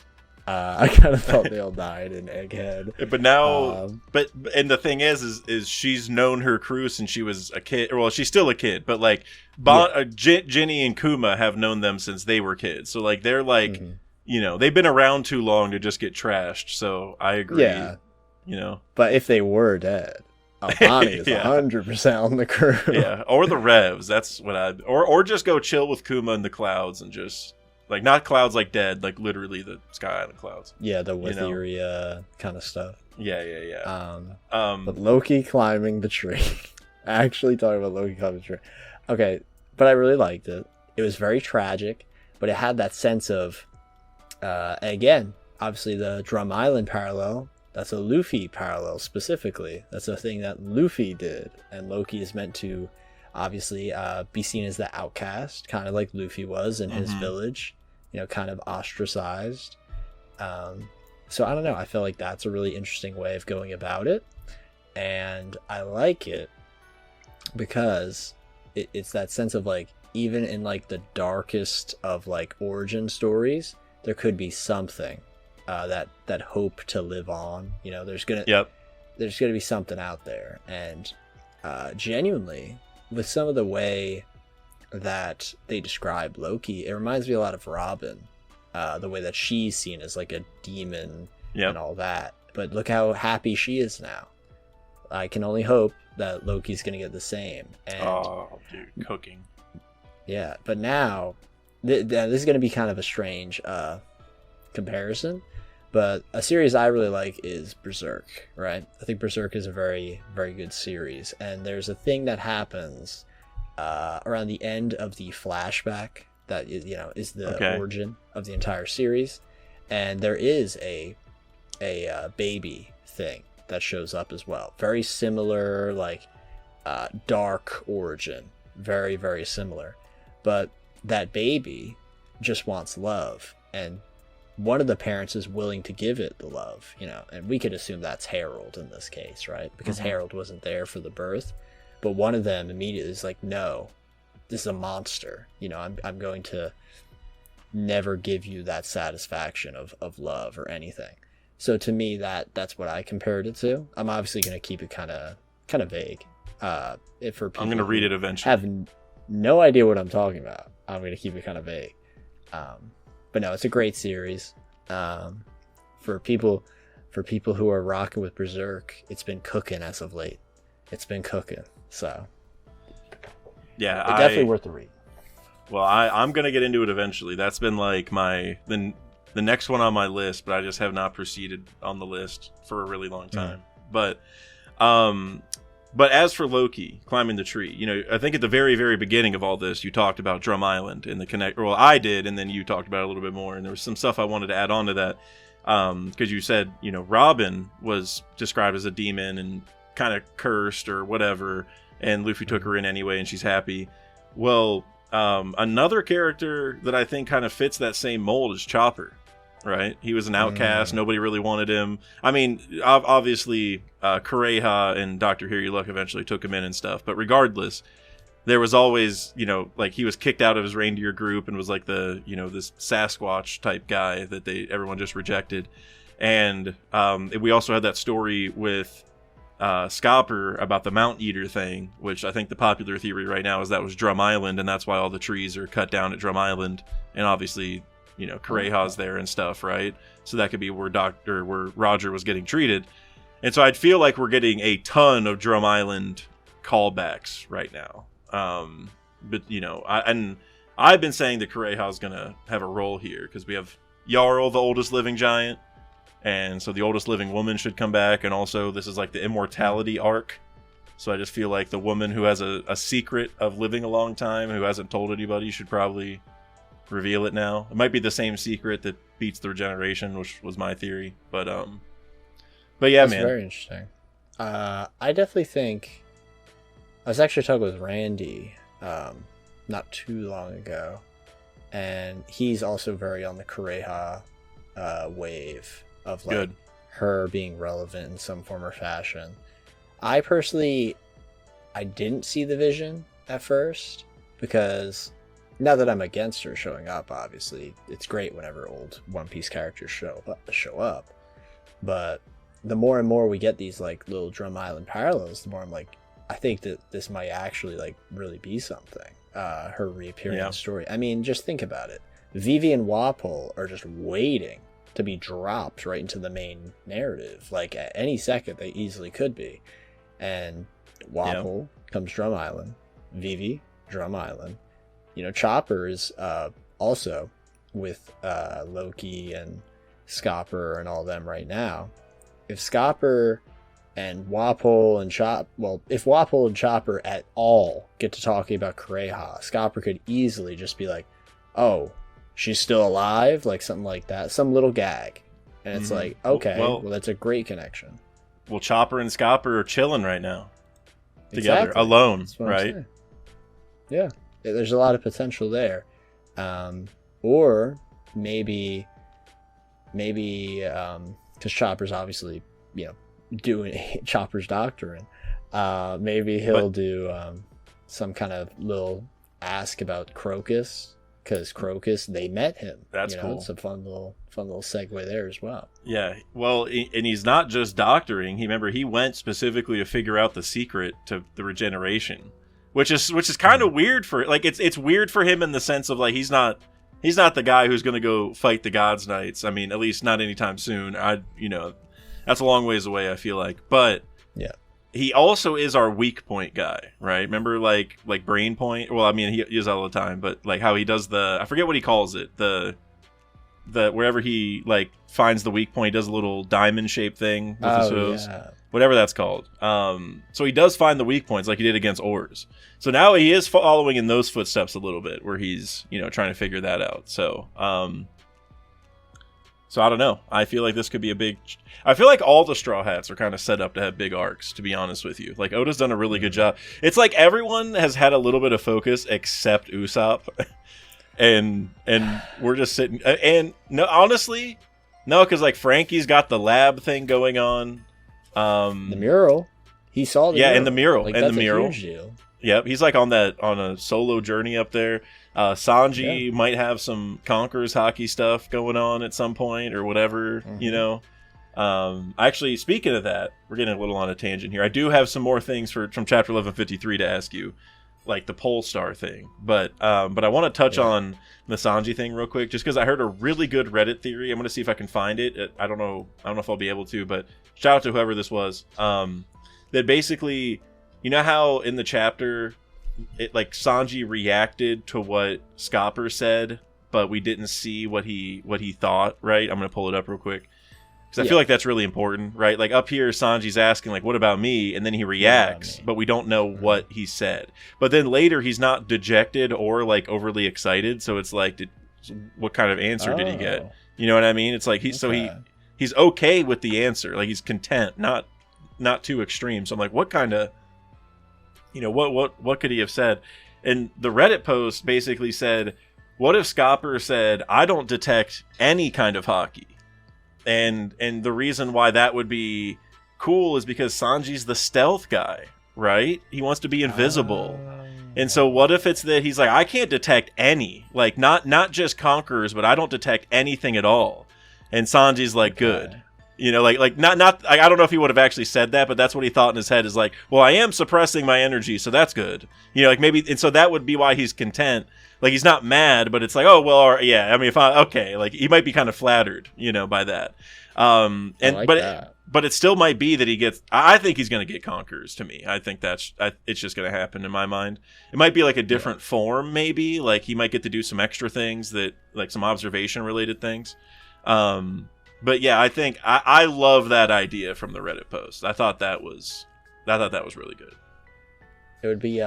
S2: I kind of thought they all died in Egghead.
S1: But now, and the thing is she's known her crew since she was a kid. Well, she's still a kid, but like Ginny and Kuma have known them since they were kids. So like they're like, they've been around too long to just get trashed. So I agree.
S2: Yeah. But if they were dead, Bonnie is 100% on the crew.
S1: Yeah, or the Revs. That's what or just go chill with Kuma in the clouds and just. Like, not clouds like dead, like literally the Sky Island clouds.
S2: Yeah, the Witheria kind of stuff.
S1: Yeah.
S2: But Loki climbing the tree. Actually talking about Loki climbing the tree. Okay, but I really liked it. It was very tragic, but it had that sense of, again, obviously the Drum Island parallel, that's a Luffy parallel specifically. That's a thing that Luffy did, and Loki is meant to obviously be seen as the outcast, kind of like Luffy was in his village, kind of ostracized. So I don't know, I feel like that's a really interesting way of going about it, and I like it because it's that sense of like, even in like the darkest of like origin stories, there could be something that hope to live on. There's gonna be something out there. And genuinely, with some of the way that they describe Loki, it reminds me a lot of Robin, the way that she's seen as like a demon and all that. But look how happy she is now. I can only hope that Loki's gonna get the same. And
S1: oh, dude, cooking.
S2: Yeah, but now this is gonna be kind of a strange comparison, but a series I really like is Berserk, right? I think Berserk is a very, very good series, and there's a thing that happens around the end of the flashback that is the origin of the entire series, and there is a baby thing that shows up as well. Very similar, like dark origin, very, very similar. But that baby just wants love, and one of the parents is willing to give it the love, and we could assume that's Harold in this case, right? Because Harold wasn't there for the birth, but one of them immediately is like, no, this is a monster. I'm going to never give you that satisfaction of love or anything. So to me, that's what I compared it to. I'm obviously going to keep it kind of vague. For people
S1: I'm going to read it eventually.
S2: Have no idea what I'm talking about, I'm going to keep it kind of vague. But no, it's a great series. For people who are rocking with Berserk, it's been cooking as of late. It's been cooking. So
S1: yeah,
S2: it's definitely worth the read.
S1: Well, I'm going to get into it eventually. That's been like the next one on my list, but I just have not proceeded on the list for a really long time. But as for Loki climbing the tree, I think at the very, very beginning of all this, you talked about Drum Island and the connect. Well, I did, and then you talked about it a little bit more, and there was some stuff I wanted to add on to that, because you said, Robin was described as a demon and kind of cursed or whatever, and Luffy took her in anyway, and she's happy. Well, another character that I think kind of fits that same mold is Chopper. Right, he was an outcast. Nobody really wanted him. I mean, obviously, Kureha and Dr. Here You Look eventually took him in and stuff. But regardless, there was always, like he was kicked out of his reindeer group and was like the, this Sasquatch type guy that everyone just rejected. And we also had that story with Scopper about the Mount Eater thing, which I think the popular theory right now is that was Drum Island, and that's why all the trees are cut down at Drum Island. And obviously, Kureha's there and stuff, right? So that could be where Roger was getting treated. And so I'd feel like we're getting a ton of Drum Island callbacks right now. But I've been saying that Kureha's gonna have a role here because we have Jarl, the oldest living giant, and so the oldest living woman should come back, and also this is like the immortality arc. So I just feel like the woman who has a secret of living a long time, who hasn't told anybody, should probably reveal it now. It might be the same secret that beats the regeneration, which was my theory. But yeah,
S2: that's very interesting. I definitely think I was actually talking with Randy not too long ago, and he's also very on the Kureha wave of like
S1: Good.
S2: her being relevant in some form or fashion. I personally, I didn't see the vision at first, because not that I'm against her showing up, obviously. It's great whenever old One Piece characters show up. But the more and more we get these like little Drum Island parallels, the more I'm like, I think that this might actually like really be something. Her reappearing in the story. I mean, just think about it. Vivi and Wapol are just waiting to be dropped right into the main narrative. Like at any second, they easily could be. And Wapol comes Drum Island. Vivi, Drum Island. Chopper is also with Loki and Scopper and all them right now. If Scopper and Wapol and if Wapol and Chopper at all get to talking about Kureha, Scopper could easily just be like, oh, she's still alive? Like something like that. Some little gag. And it's like, okay, well, that's a great connection.
S1: Well, Chopper and Scopper are chilling right now. Together, alone, right?
S2: Yeah, there's a lot of potential there. Or maybe because Chopper's obviously, doing Chopper's doctrine. Maybe he'll do some kind of little ask about Crocus, because Crocus, they met him.
S1: That's cool.
S2: It's a fun little segue there as well.
S1: Yeah, well, and he's not just doctoring. He went specifically to figure out the secret to the regeneration, which is kind of weird for, like, it's weird for him in the sense of, like, he's not the guy who's going to go fight the Gods Knights. I mean, at least not anytime soon. That's a long ways away, I feel like. But
S2: yeah,
S1: he also is our weak point guy, right? Remember, like brain point? Well, I mean, he is all the time, but like how he does I forget what he calls it. The wherever he like finds the weak point, he does a little diamond shaped thing with his hooves. Yeah. Whatever that's called. So he does find the weak points like he did against Ors. So now he is following in those footsteps a little bit, where he's, trying to figure that out. So I don't know. I feel like this could be I feel like all the Straw Hats are kind of set up to have big arcs, to be honest with you. Like, Oda's done a really good job. It's like everyone has had a little bit of focus except Usopp. and we're just sitting. And no, honestly, no, because like Frankie's got the lab thing going on.
S2: The mural. He saw the mural.
S1: And the mural.
S2: Like,
S1: and
S2: that's
S1: the mural.
S2: A huge deal.
S1: Yep, he's like on a solo journey up there. Sanji might have some Conquerors hockey stuff going on at some point or whatever, Actually, speaking of that, we're getting a little on a tangent here. I do have some more things from Chapter 1153 to ask you, like the Pole Star thing. But I want to touch on the Sanji thing real quick, just because I heard a really good Reddit theory. I'm going to see if I can find it. I don't know if I'll be able to, but shout out to whoever this was. That basically, you know how in the chapter, like Sanji reacted to what Scopper said, but we didn't see what he thought, right? I'm going to pull it up real quick, because I feel like that's really important, right? Like up here, Sanji's asking, like, what about me? And then he reacts, but we don't know what he said. But then later, he's not dejected or like overly excited. So it's like, what kind of answer did he get? You know what I mean? It's like he's okay with the answer. Like, he's content, not too extreme. So I'm like, what kind of, what could he have said? And the Reddit post basically said, what if Scopper said, I don't detect any kind of hockey? And the reason why that would be cool is because Sanji's the stealth guy, right? He wants to be invisible. And so what if it's that he's like, I can't detect any, like not just Conquerors, but I don't detect anything at all. And Sanji's like, good. Like not I don't know if he would have actually said that, but that's what he thought in his head, is like, well, I am suppressing my energy, so that's good. Like maybe, and so that would be why he's content. Like, he's not mad, but it's like, oh, well, yeah, I mean, like, he might be kind of flattered, by that. But it still might be that he gets, I think he's going to get Conquerors, to me. I think it's just going to happen in my mind. It might be like a different form, maybe. Like, he might get to do some extra things like some observation-related things. But yeah, I think, I love that idea from the Reddit post. I thought that was really good.
S2: It would be,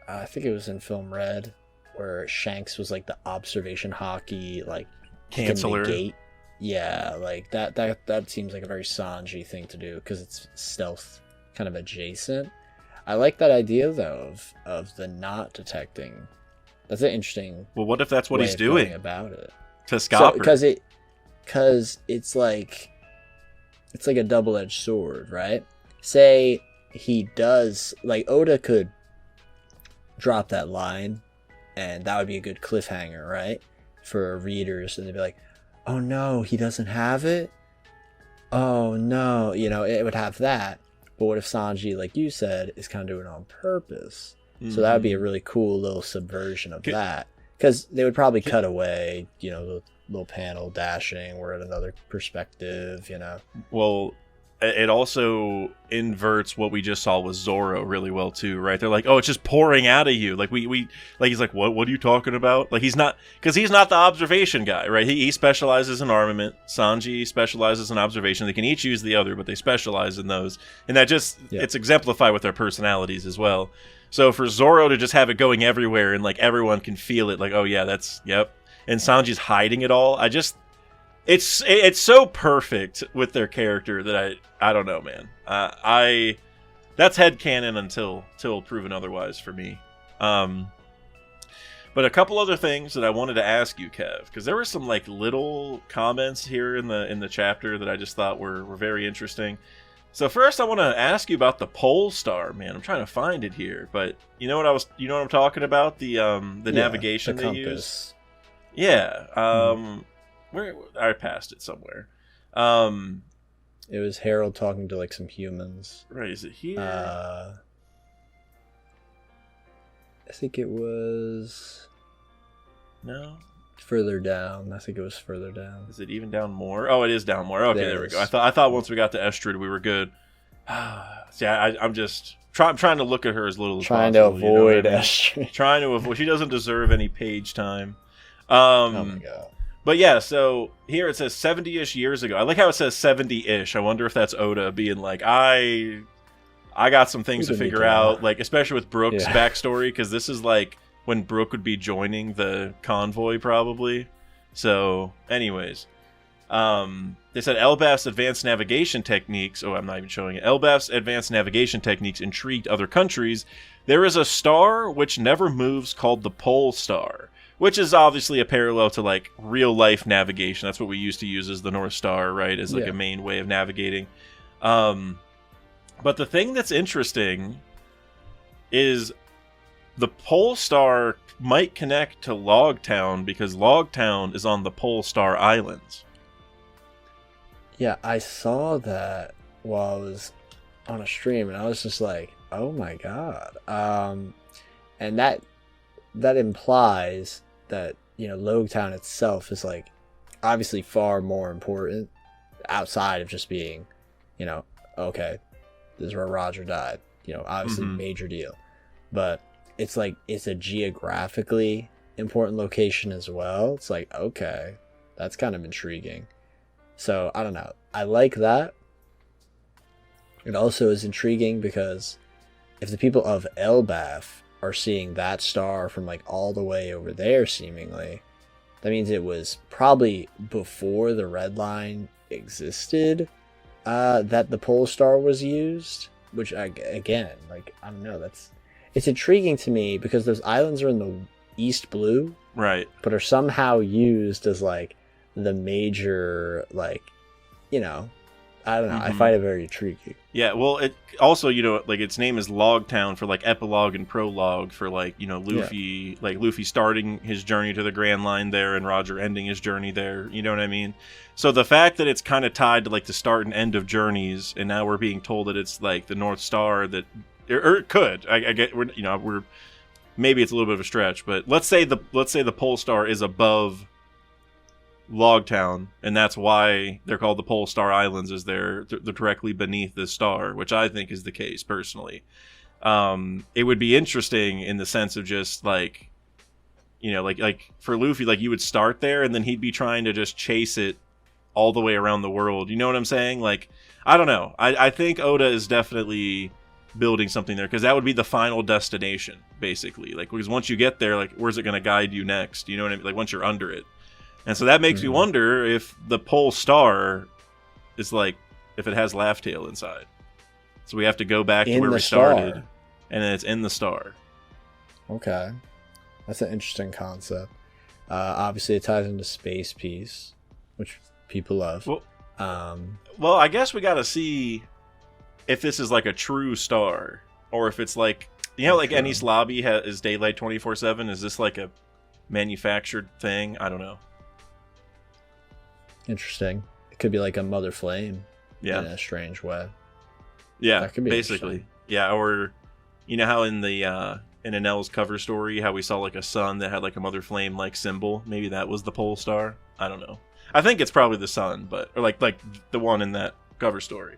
S2: I think it was in Film Red, where Shanks was like the observation hockey, like,
S1: canceller.
S2: Yeah, like that seems like a very Sanji thing to do, because it's stealth kind of adjacent. I like that idea though of the not detecting. That's an interesting.
S1: Well, what if that's what he's doing
S2: about it
S1: to Scopper?
S2: Because it's like a double-edged sword, right? Say he does, like, Oda could drop that line, and that would be a good cliffhanger, right, for readers, and they'd be like, oh no, he doesn't have it, oh no, it would have that. But what if Sanji, like you said, is kind of doing it on purpose? So that would be a really cool little subversion of that, because they would probably cut away, the little panel dashing, we're at another perspective,
S1: Well, it also inverts what we just saw with Zoro really well too, right? They're like, oh, it's just pouring out of you. Like we like, he's like, what are you talking about? Like, he's not the observation guy, right? He specializes in armament. Sanji specializes in observation. They can each use the other, but they specialize in those. And that just, it's exemplified with their personalities as well. So for Zoro to just have it going everywhere and like everyone can feel it, like, oh yeah, yep. And Sanji's hiding it all. It's so perfect with their character that I don't know, man. That's headcanon until proven otherwise for me. Um, but a couple other things that I wanted to ask you, Kev, because there were some like little comments here in the chapter that I just thought were very interesting. So first, I want to ask you about the pole star, man. I'm trying to find it here, but you know what I'm talking about, the navigation they use. Yeah. Where I passed it somewhere.
S2: It was Harold talking to like some humans.
S1: Right? Is it here?
S2: I think it was
S1: no.
S2: Further down. I think it was further down.
S1: Is it even down more? Oh, it is down more. Okay, there we go. I thought once we got to Estrid, we were good. See, I'm just I'm trying to look at her as little as possible.
S2: Trying to avoid Estrid.
S1: Trying to avoid. She doesn't deserve any page time.
S2: Oh my god.
S1: But yeah, so here it says 70-ish years ago. I like how it says 70-ish. I wonder if that's Oda being like, I got some things to figure out, like especially with Brook's backstory, because this is like when Brook would be joining the convoy probably. So, anyways, they said Elbaf's advanced navigation techniques. Oh, I'm not even showing it. Elbaf's advanced navigation techniques intrigued other countries. There is a star which never moves called the Pole Star, which is obviously a parallel to like real life navigation. That's what we used to use as the North Star, right? As like a main way of navigating. But the thing that's interesting is the Pole Star might connect to Logtown because Logtown is on the Pole Star Islands.
S2: Yeah, I saw that while I was on a stream, and I was just like, "Oh my god!" And that implies that Logtown itself is like obviously far more important outside of just being, okay, this is where Roger died. Obviously major deal, but it's like it's a geographically important location as well. It's like, okay, that's kind of intriguing. So I don't know. I like that. It also is intriguing because if the people of Elbaf are seeing that star from like all the way over there, seemingly, that means it was probably before the red line existed that the pole star was used. Which again, like I don't know, it's intriguing to me because those islands are in the East Blue,
S1: right? But
S2: are somehow used as like the major, like, I don't know. I find it very intriguing.
S1: Yeah, well, it also, like its name is Logtown for like epilogue and prologue for like, Luffy, like Luffy starting his journey to the Grand Line there and Roger ending his journey there. You know what I mean? So the fact that it's kind of tied to like the start and end of journeys, and now we're being told that it's like the North Star that, or it could. I get we're maybe it's a little bit of a stretch, but let's say the Pole Star is above Logtown, and that's why they're called the Pole Star Islands, is they're directly beneath this star, which I think is the case personally. It would be interesting in the sense of just like, like for Luffy, like you would start there and then he'd be trying to just chase it all the way around the world. You know what I'm saying? Like, I don't know. I think Oda is definitely building something there because that would be the final destination, basically. Like, because once you get there, like, where's it going to guide you next? You know what I mean? Like, once you're under it. And so that makes me wonder if the Pole Star is like, if it has Laugh Tale inside. So we have to go back to where we started, and then it's in the star.
S2: Okay. That's an interesting concept. Obviously, it ties into Space Piece, which people love.
S1: Well, I guess we got to see if this is like a true star, or if it's like, like Ennis Lobby is daylight 24/7. Is this like a manufactured thing? I don't know.
S2: Interesting. It could be like a Mother Flame in a strange way.
S1: Yeah, that could be basically. Yeah, or how in the in Anel's cover story, how we saw like a sun that had like a Mother Flame like symbol. Maybe that was the Pole Star. I don't know. I think it's probably the sun, or like the one in that cover story.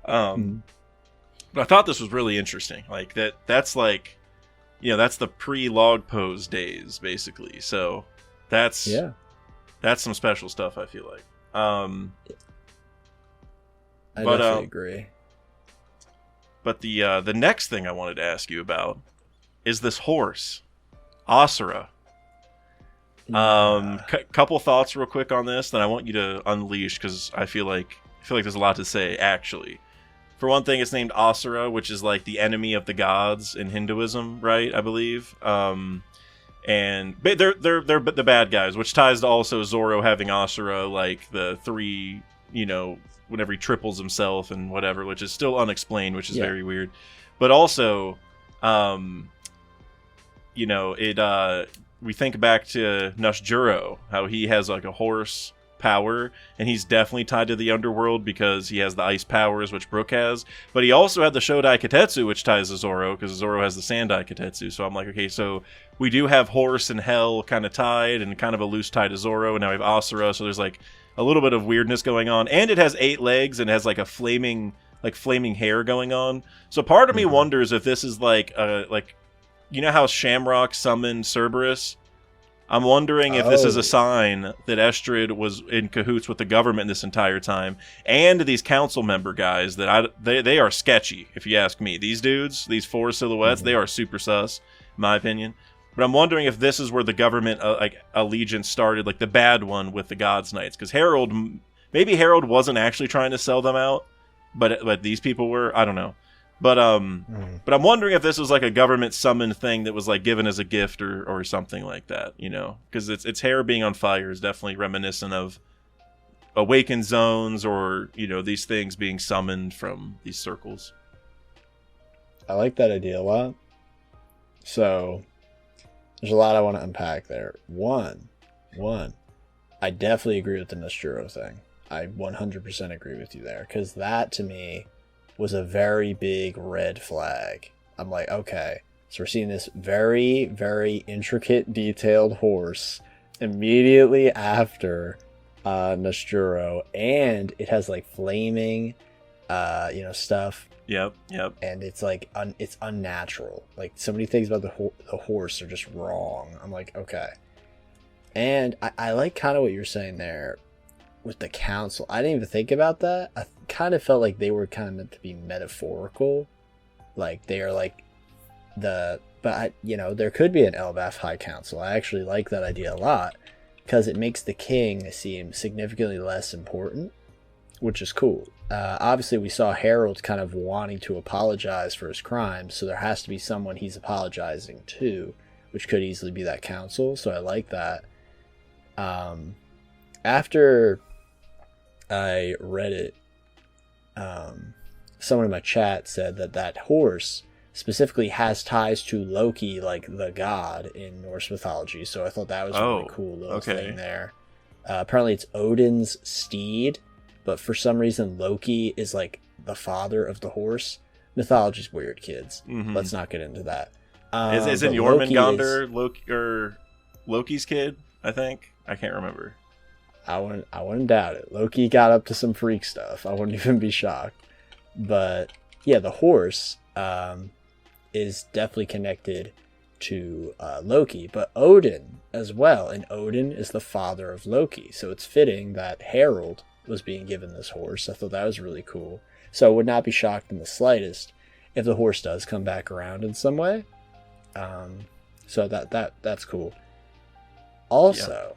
S1: But I thought this was really interesting. Like that's like, that's the pre-log pose days basically. So that's some special stuff, I feel like.
S2: I definitely agree.
S1: But the next thing I wanted to ask you about is this horse, Asura. Couple thoughts real quick on this that I want you to unleash because I feel like there's a lot to say actually. For one thing, it's named Asura, which is like the enemy of the gods in Hinduism, right? I believe. And they're the bad guys, which ties to also Zoro having Asura, like the 3, whenever he triples himself and whatever, which is still unexplained, which is very weird. But also, we think back to Nushjuro, how he has like a horse power, and he's definitely tied to the underworld because he has the ice powers, which Brook has. But he also had the Shodai Katetsu, which ties to Zoro, because Zoro has the Sandai Katetsu. So I'm like, okay, so we do have horse and hell kind of tied, and kind of a loose tie to Zoro, and now we have Asura, so there's like a little bit of weirdness going on. And it has 8 legs, and has like a flaming hair going on. So part of me wonders if this is like how Shamrock summoned Cerberus? I'm wondering if this is a sign that Estrid was in cahoots with the government this entire time, and these council member guys they are sketchy, if you ask me. These dudes, these 4 silhouettes, they are super sus, in my opinion. But I'm wondering if this is where the government allegiance started, like the bad one with the Gods Knights, because maybe Harold wasn't actually trying to sell them out, but these people were. I don't know. But but I'm wondering if this was like a government summoned thing that was like given as a gift or something like that, because its hair being on fire is definitely reminiscent of awakened zones or these things being summoned from these circles.
S2: I like that idea a lot. So there's a lot I want to unpack there. One, I definitely agree with the Nosturo thing. I 100% agree with you there, because that to me was a very big red flag. I'm like, okay, so we're seeing this very, very intricate, detailed horse immediately after Nosturo, and it has like flaming, stuff.
S1: Yep.
S2: And it's like it's unnatural. Like so many things about the horse are just wrong. I'm like, okay, and I like kind of what you're saying there with the council. I didn't even think about that. I kind of felt like they were kind of meant to be metaphorical, like they are like there could be an Elbaf High Council. I actually like that idea a lot, because it makes the king seem significantly less important, which is cool. Obviously we saw Harold kind of wanting to apologize for his crimes, so there has to be someone he's apologizing to, which could easily be that council. So I like that. After I read it, someone in my chat said that horse specifically has ties to Loki, like the god in Norse mythology. So I thought that was a really cool little thing there. Apparently it's Odin's steed, but for some reason Loki is like the father of the horse. Mythology's weird, kids. Let's not get into that.
S1: Isn't Jormungandr Loki's kid? I think. I can't remember.
S2: I wouldn't doubt it. Loki got up to some freak stuff. I wouldn't even be shocked. But yeah, the horse is definitely connected to Loki, but Odin as well. And Odin is the father of Loki. So it's fitting that Harold was being given this horse. I thought that was really cool. So I would not be shocked in the slightest if the horse does come back around in some way. So that's cool. Also,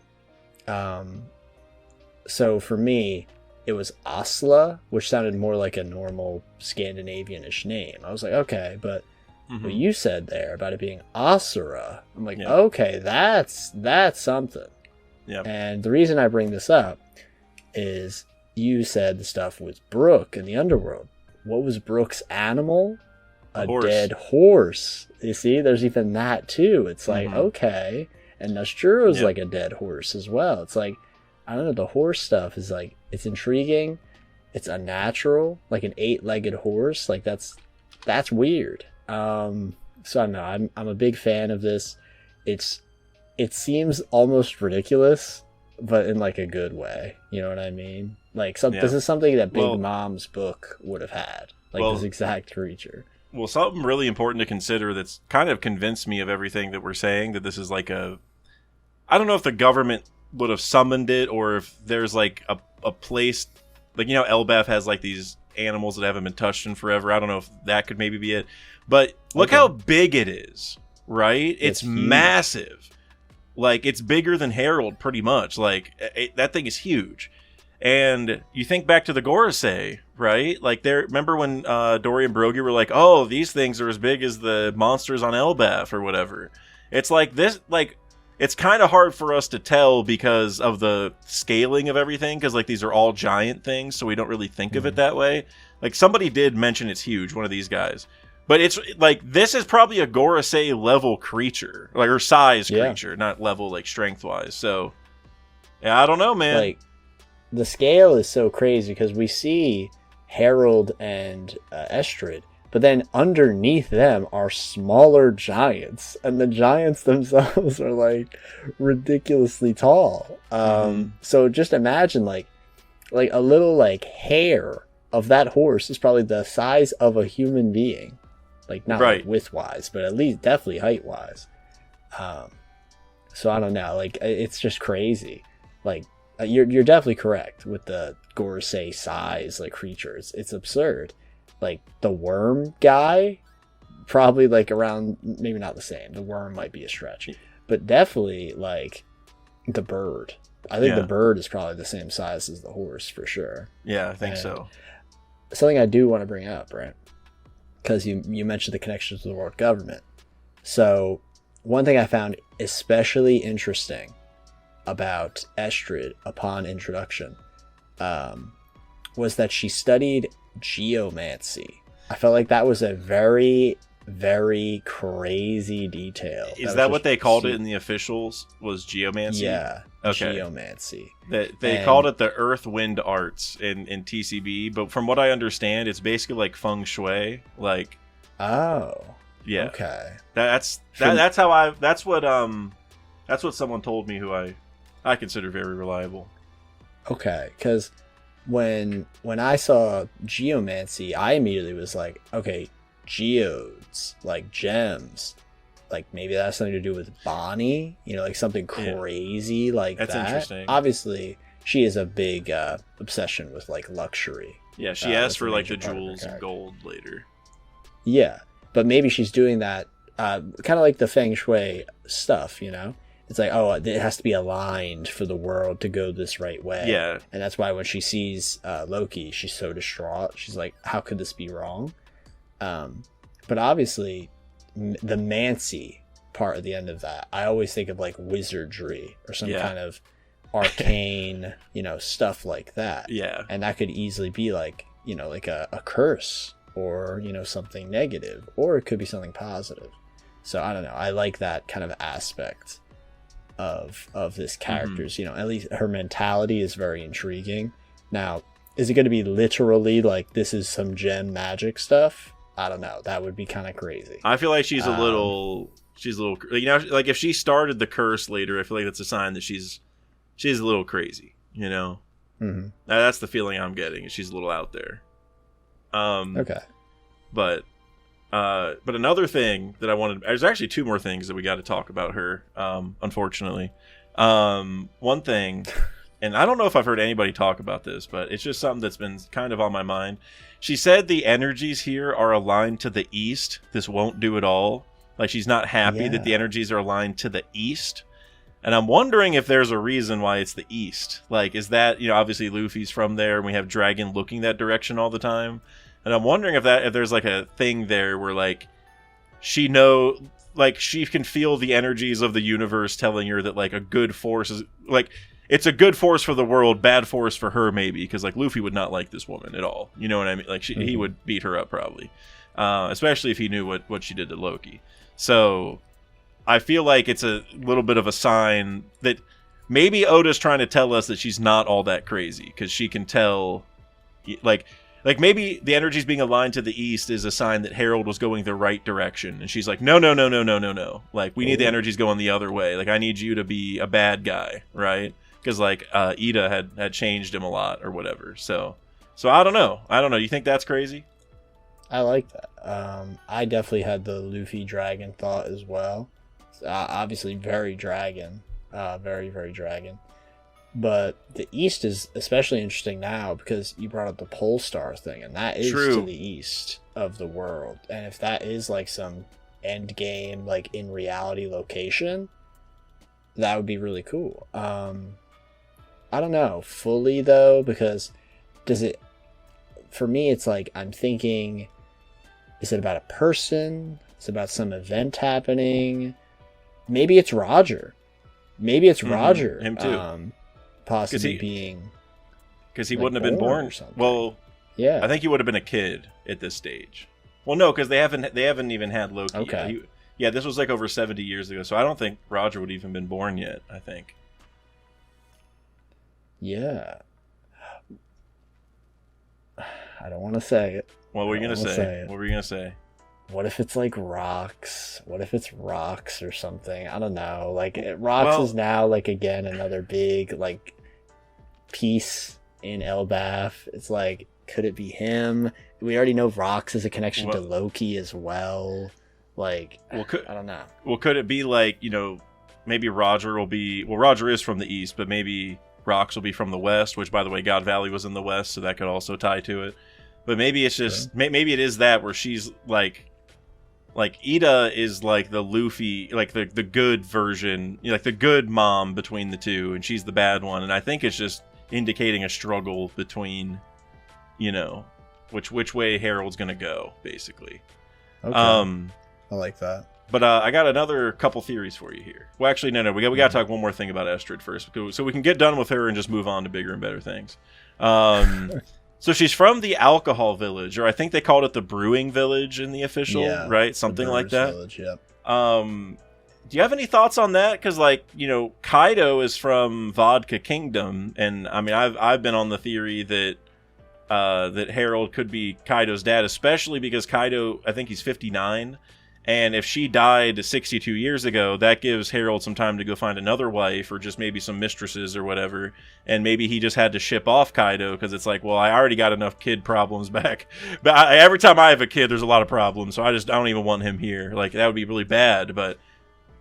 S2: so for me, it was Asla, which sounded more like a normal Scandinavian-ish name. I was like, okay, but what you said there about it being Asura, I'm like, okay, that's something.
S1: Yep.
S2: And the reason I bring this up is you said the stuff with Brook in the underworld. What was Brook's animal? A dead horse. You see, there's even that too. It's like, okay. And Nostromo's like a dead horse as well. It's like, I don't know, the horse stuff is like, it's intriguing. It's unnatural, like an 8-legged horse. Like that's weird. So I don't know. I'm a big fan of this. It seems almost ridiculous, but in like a good way. You know what I mean? Like this is something that Big Mom's book would have had. Like this exact creature.
S1: Well, something really important to consider that's kind of convinced me of everything that we're saying, that this is like I don't know if the government would have summoned it, or if there's like a place, like, Elbaf has like these animals that haven't been touched in forever. I don't know if that could maybe be it, but look how big it is, right? It's massive. Like, it's bigger than Harold pretty much. Like, that thing is huge. And you think back to the Gorosei, right? Like, remember when Dory and Brogy were like, oh, these things are as big as the monsters on Elbaf or whatever. It's like this, like, it's kind of hard for us to tell because of the scaling of everything, because, like, these are all giant things, so we don't really think of it that way. Like, somebody did mention it's huge, one of these guys. But it's, like, this is probably a Gorosei level creature, like, or size creature, not level, like, strength-wise. So, yeah, I don't know, man.
S2: Like, the scale is so crazy because we see Harold and Estrid, but then underneath them are smaller giants, and the giants themselves are like ridiculously tall. So just imagine like a little like hair of that horse is probably the size of a human being, like not like width wise, but at least definitely height wise. So I don't know, like it's just crazy. Like, you're definitely correct with the Gorosei size, like, creatures. It's absurd. Like, the worm guy, probably, like, around, maybe not the same. The worm might be a stretch. But definitely, like, the bird. I think the bird is probably the same size as the horse, for sure.
S1: Yeah, I think so.
S2: Something I do want to bring up, right? Because you mentioned the connection to the world government. So, one thing I found especially interesting about Estrid upon introduction was that she studied geomancy. I felt like that was a very, very crazy detail.
S1: Is that what they called it in the officials? Was geomancy?
S2: Yeah.
S1: Okay.
S2: Geomancy.
S1: They called it the Earth Wind Arts in TCB, but from what I understand, it's basically like feng shui. Like,
S2: oh,
S1: yeah.
S2: Okay.
S1: That's what someone told me who I consider very reliable.
S2: Okay, because when I saw geomancy, I immediately was like, okay, geodes, like gems, like maybe that has something to do with Bonnie, like something crazy like that.
S1: That's interesting.
S2: Obviously, she has a big obsession with like luxury.
S1: Yeah, she asked for like the jewels and gold later.
S2: Yeah, but maybe she's doing that kind of like the feng shui stuff, It's like, oh, it has to be aligned for the world to go this right way.
S1: Yeah.
S2: And that's why when she sees Loki, she's so distraught. She's like, how could this be wrong? But obviously, the Mancy part at the end of that, I always think of like wizardry or some kind of arcane, stuff like that.
S1: Yeah.
S2: And that could easily be like, like a curse or, something negative, or it could be something positive. So I don't know. I like that kind of aspect of this character's, at least her mentality is very intriguing. Now, is it going to be literally like this is some gem magic stuff? I don't know. That would be kind of crazy.
S1: I feel like she's a little, like if she started the curse later, I feel like that's a sign that she's a little crazy,
S2: Mm-hmm.
S1: That's the feeling I'm getting. She's a little out there.
S2: Okay.
S1: But another thing that I wanted, there's actually two more things that we got to talk about her, unfortunately. One thing, and I don't know if I've heard anybody talk about this, but it's just something that's been kind of on my mind. She said the energies here are aligned to the east. This won't do at all. Like, she's not happy that the energies are aligned to the east. And I'm wondering if there's a reason why it's the east. Like, is that, obviously Luffy's from there and we have Dragon looking that direction all the time. And I'm wondering if there's like a thing there where like she can feel the energies of the universe telling her that like a good force is like, it's a good force for the world, bad force for her maybe, because like Luffy would not like this woman at all. You know what I mean? Like he would beat her up probably, especially if he knew what she did to Loki. So I feel like it's a little bit of a sign that maybe Oda's trying to tell us that she's not all that crazy, because she can tell like maybe the energies being aligned to the east is a sign that Harold was going the right direction. And she's like, no. Like, we need the energies going the other way. Like, I need you to be a bad guy, right? Because, like, Ida had changed him a lot or whatever. So I don't know. You think that's crazy?
S2: I like that. I definitely had the Luffy dragon thought as well. Obviously, very dragon. Very, very dragon. But the east is especially interesting now because you brought up the pole star thing, and that is to the east of the world. And if that is like some end game, like in reality location, that would be really cool. I don't know fully though, because does it, for me it's like I'm thinking, is it about a person? Is it about some event happening? Maybe it's Roger. Maybe it's Roger.
S1: Him too.
S2: Possibly being,
S1: because he
S2: like,
S1: wouldn't have been born.
S2: or something.
S1: Well,
S2: yeah,
S1: I think he would have been a kid at this stage. Well, no, because they haven't even had Loki.
S2: Okay.
S1: Yeah, this was like over 70 years ago, so I don't think Roger would have even been born yet. I think.
S2: Yeah. I don't want to say it.
S1: What were you gonna say? What were you gonna say?
S2: What if it's like rocks? What if it's rocks or something? I don't know. Like rocks is now like again another big like piece in Elbaf. It's like, could it be him? We already know rocks is a connection to Loki as well. Like, I don't know.
S1: Well, could it be like, maybe Roger will be... Well, Roger is from the east, but maybe rocks will be from the west, which, by the way, God Valley was in the west, so that could also tie to it. But maybe it's just... Maybe it is that where she's like Ida is like the Luffy, like the good version, like the good mom between the two, and she's the bad one. And I think it's just indicating a struggle between, which way Harold's gonna go, basically.
S2: Okay. I like that.
S1: But I got another couple theories for you here. Well, actually, no, we got to talk one more thing about Estrid first, so we can get done with her and just move on to bigger and better things. So she's from the alcohol village, or I think they called it the brewing village in the official, right? Something like that.
S2: Village, yep.
S1: Do you have any thoughts on that? Because, Kaido is from Vodka Kingdom, and I mean, I've been on the theory that that Harold could be Kaido's dad, especially because Kaido, I think he's 59. And if she died 62 years ago, that gives Harold some time to go find another wife, or just maybe some mistresses or whatever. And maybe he just had to ship off Kaido because it's like, well, I already got enough kid problems back. But every time I have a kid, there's a lot of problems. So I don't even want him here. Like, that would be really bad. But,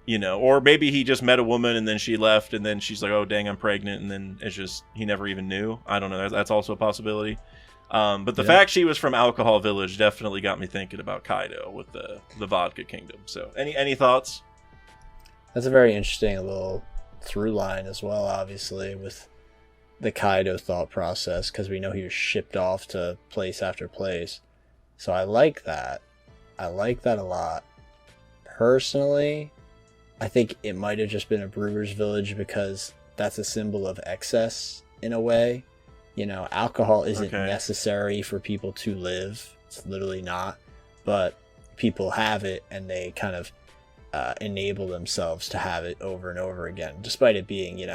S1: or maybe he just met a woman and then she left and then she's like, oh, dang, I'm pregnant. And then it's just, he never even knew. I don't know. That's also a possibility. But the fact she was from Alcohol Village definitely got me thinking about Kaido with the Vodka Kingdom. So, any thoughts?
S2: That's a very interesting little through line as well, obviously, with the Kaido thought process, because we know he was shipped off to place after place. So I like that. I like that a lot. Personally, I think it might have just been a brewer's village because that's a symbol of excess in a way. Alcohol isn't necessary for people to live. It's literally not. But people have it, and they kind of enable themselves to have it over and over again, despite it being,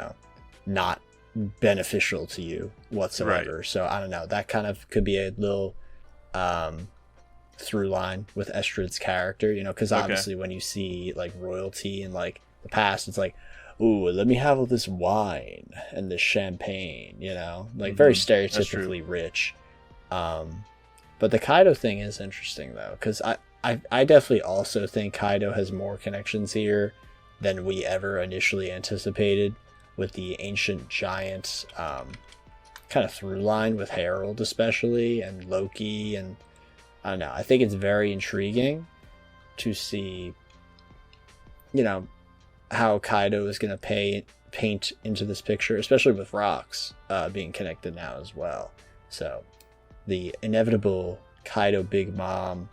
S2: not beneficial to you whatsoever. Right. So, I don't know. That kind of could be a little through line with Estrid's character, because obviously when you see, like, royalty in, like, the past, it's like, ooh, let me have all this wine and this champagne, very stereotypically rich. But the Kaido thing is interesting, though, because I definitely also think Kaido has more connections here than we ever initially anticipated, with the ancient giant kind of through line with Harold especially, and Loki, and I don't know. I think it's very intriguing to see, how Kaido is going to paint into this picture, especially with rocks being connected now as well. So the inevitable Kaido Big Mom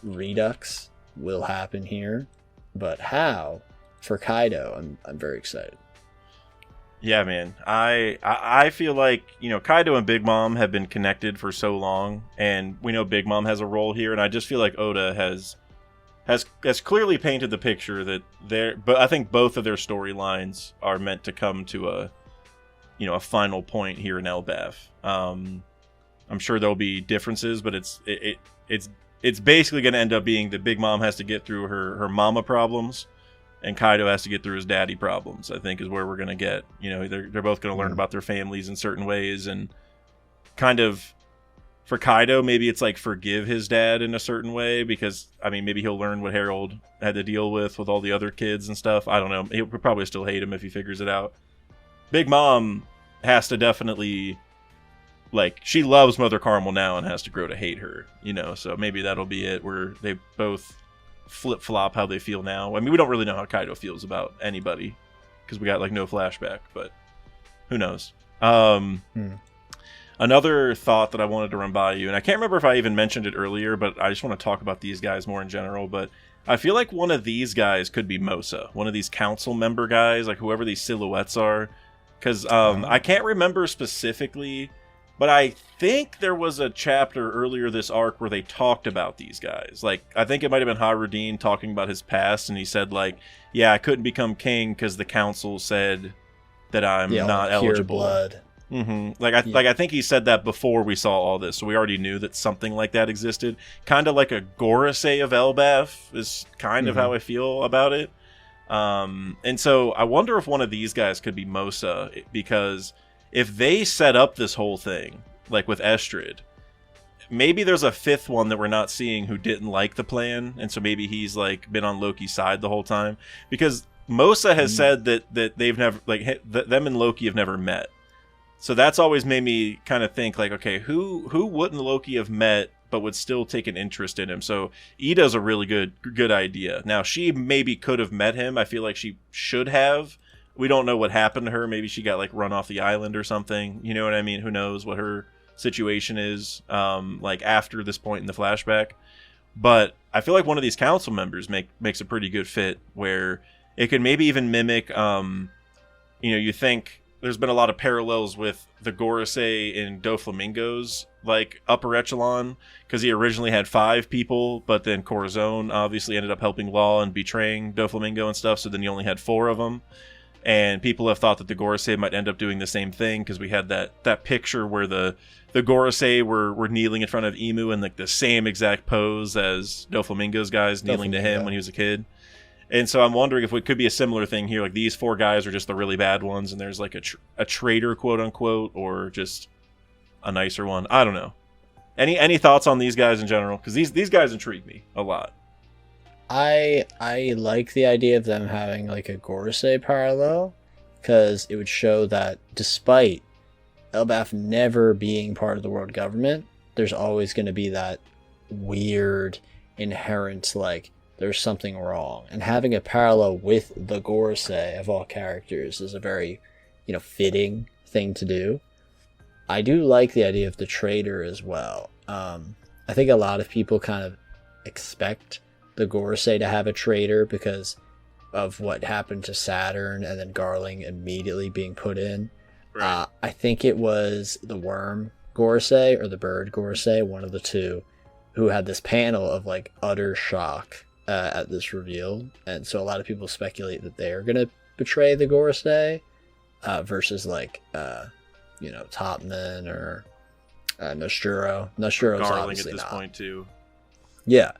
S2: redux will happen here, but how for Kaido, I'm very excited.
S1: Yeah, man. I feel like, Kaido and Big Mom have been connected for so long, and we know Big Mom has a role here, and I just feel like Oda has clearly painted the picture that but I think both of their storylines are meant to come to a final point here in Elbaf. I'm sure there'll be differences, but it's basically going to end up being that Big Mom has to get through her mama problems, and Kaido has to get through his daddy problems. I think is where we're going to get. They're both going to learn about their families in certain ways, and kind of. For Kaido, maybe it's like forgive his dad in a certain way, because, I mean, maybe he'll learn what Harold had to deal with all the other kids and stuff. I don't know. He'll probably still hate him if he figures it out. Big Mom has to definitely, she loves Mother Carmel now and has to grow to hate her, so maybe that'll be it, where they both flip-flop how they feel now. I mean, we don't really know how Kaido feels about anybody, because we got, no flashback, but who knows? Another thought that I wanted to run by you, and I can't remember if I even mentioned it earlier, but I just want to talk about these guys more in general. But I feel like one of these guys could be Mosa, one of these council member guys, like whoever these silhouettes are. Because I can't remember specifically, but I think there was a chapter earlier this arc where they talked about these guys. Like, I think it might have been Harudin talking about his past, and he said, like, yeah, I couldn't become king because the council said that I'm not eligible. Blood. Mm-hmm. I think he said that before we saw all this, so we already knew that something like that existed. Kind of like a Gorosei of Elbaf is kind of how I feel about it. And so I wonder if one of these guys could be Mosa, because if they set up this whole thing, like with Estrid, maybe there's a fifth one that we're not seeing who didn't like the plan, and so maybe he's like been on Loki's side the whole time. Because Mosa has said that they've never, like, them and Loki have never met. So that's always made me kind of think, like, okay, who wouldn't Loki have met but would still take an interest in him? So Ida's a really good idea. Now, she maybe could have met him. I feel like she should have. We don't know what happened to her. Maybe she got, like, run off the island or something. You know what I mean? Who knows what her situation is, like, after this point in the flashback. But I feel like one of these council members makes a pretty good fit, where it could maybe even mimic, you think... There's been a lot of parallels with the Gorosei in Doflamingo's, like, upper echelon, because he originally had 5 people, but then Corazon obviously ended up helping Law and betraying Doflamingo and stuff, so then he only had 4 of them. And people have thought that the Gorosei might end up doing the same thing, because we had that picture where the Gorosei were kneeling in front of Emu in, like, the same exact pose as Doflamingo's guys kneeling to him when he was a kid. And so I'm wondering if it could be a similar thing here. Like, these 4 guys are just the really bad ones, and there's, like, a traitor, quote unquote, or just a nicer one. I don't know. Any thoughts on these guys in general? Because these guys intrigue me a lot.
S2: I like the idea of them having, like, a Gorosei parallel, because it would show that despite Elbaf never being part of the world government, there's always going to be that weird, inherent, like, there's something wrong. And having a parallel with the Gorosei of all characters is a very, fitting thing to do. I do like the idea of the traitor as well. I think a lot of people kind of expect the Gorosei to have a traitor because of what happened to Saturn and then Garling immediately being put in. Right. I think it was the worm Gorosei or the bird Gorosei, one of the two, who had this panel of, like, utter shock at this reveal, and so a lot of people speculate that they're gonna betray the Gorosei versus, like, Topman or Nosturo. Nosturo's
S1: Garling
S2: obviously
S1: at this
S2: not.
S1: point too.
S2: Yeah,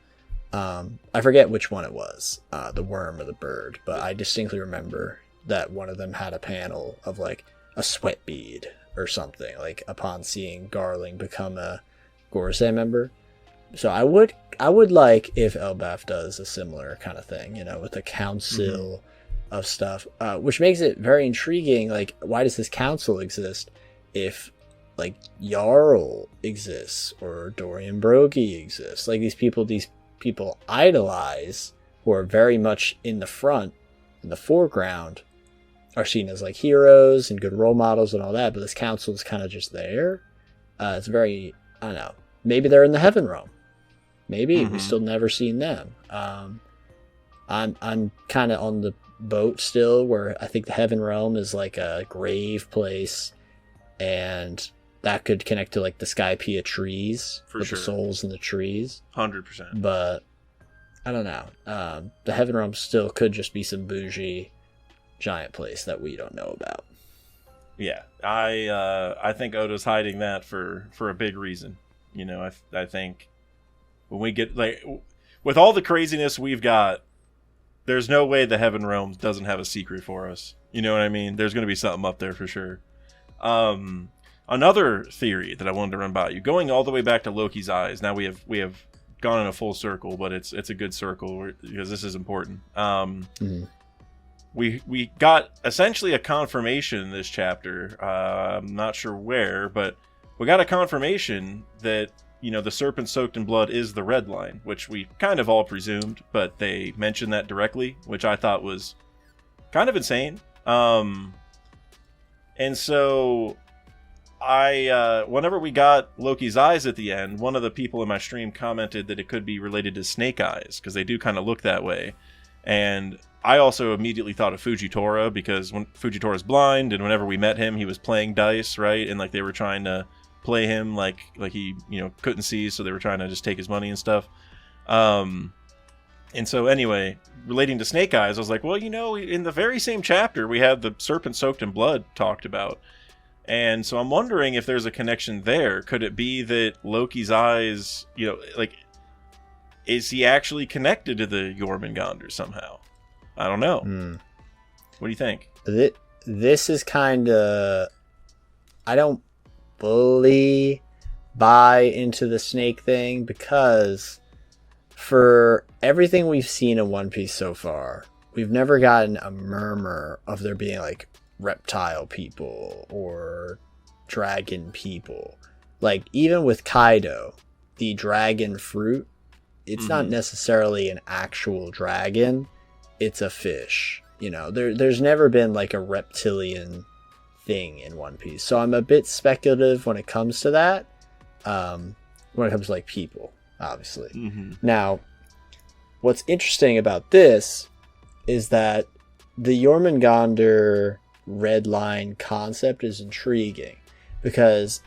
S2: I forget which one it was, the worm or the bird, but I distinctly remember that one of them had a panel of, like, a sweat bead or something, like, upon seeing Garling become a Gorosei member. So I would like if Elbaf does a similar kind of thing, with a council of stuff, which makes it very intriguing. Like, why does this council exist if, like, Jarl exists or Dorian Broggie exists? Like, these people idolize, who are very much in the front, in the foreground, are seen as, like, heroes and good role models and all that, but this council is kind of just there. It's very, I don't know, maybe they're in the Heaven Realm. Maybe we've still never seen them. I'm kind of on the boat still, where I think the Heaven Realm is like a grave place, and that could connect to, like, the Skypiea trees with the souls in the trees.
S1: 100%.
S2: But I don't know. The Heaven Realm still could just be some bougie giant place that we don't know about.
S1: Yeah, I think Oda's hiding that for a big reason. I think. When we get, like, with all the craziness we've got, there's no way the Heaven Realm doesn't have a secret for us. You know what I mean? There's going to be something up there for sure. Another theory that I wanted to run by you, going all the way back to Loki's eyes. Now we have gone in a full circle, but it's a good circle because this is important. We got essentially a confirmation in this chapter. I'm not sure where, but we got a confirmation that, the serpent soaked in blood is the red line, which we kind of all presumed, but they mentioned that directly, which I thought was kind of insane. And so whenever we got Loki's eyes at the end, one of the people in my stream commented that it could be related to snake eyes, because they do kind of look that way. And I also immediately thought of Fujitora, because when Fujitora's blind, and whenever we met him, he was playing dice, right? And like they were trying to play him like he, you know, couldn't see, so they were trying to just take his money and stuff. And so anyway, relating to snake eyes, I was like, well, you know, in the very same chapter, we had the serpent soaked in blood talked about. And so I'm wondering if there's a connection there. Could it be that Loki's eyes, you know, like, is he actually connected to the Jormungandr somehow? I don't know. What do you think?
S2: This is kind of... I don't fully buy into the snake thing, because for everything we've seen in One Piece so far, we've never gotten a murmur of there being, like, reptile people or dragon people. Like, even with Kaido, the dragon fruit, it's not necessarily an actual dragon, it's a fish. You know, there's never been like a reptilian thing in One Piece, so I'm a bit speculative when it comes to that, when it comes to like people, obviously. Now, what's interesting about this is that the Jormungandr red line concept is intriguing, because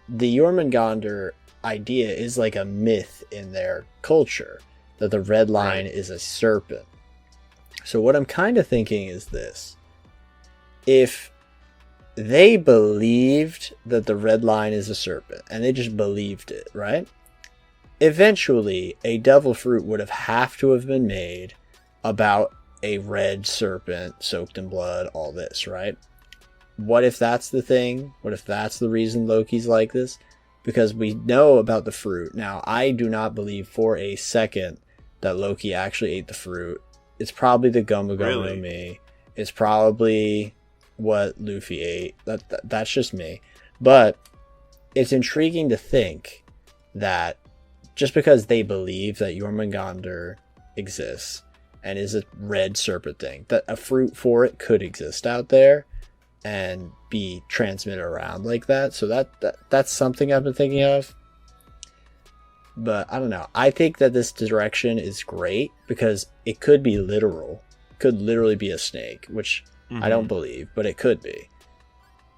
S2: the Jormungandr idea is like a myth in their culture, that the red line is a serpent. So what I'm kind of thinking is this: if they believed that the red line is a serpent, and they just believed it, right? Eventually, a devil fruit would have to have been made about a red serpent soaked in blood, all this, right? What if that's the thing? What if that's the reason Loki's like this? Because we know about the fruit. Now, I do not believe for a second that Loki actually ate the fruit. It's probably the Gomu Gomu no Mi. It's probably what Luffy ate. That's just me. But it's intriguing to think that just because they believe that Jormungandr exists and is a red serpent thing, that a fruit for it could exist out there and be transmitted around like that. So that's something I've been thinking of. But I don't know. I think that this direction is great, because it could be literal. It could literally be a snake, which I don't believe, but it could be.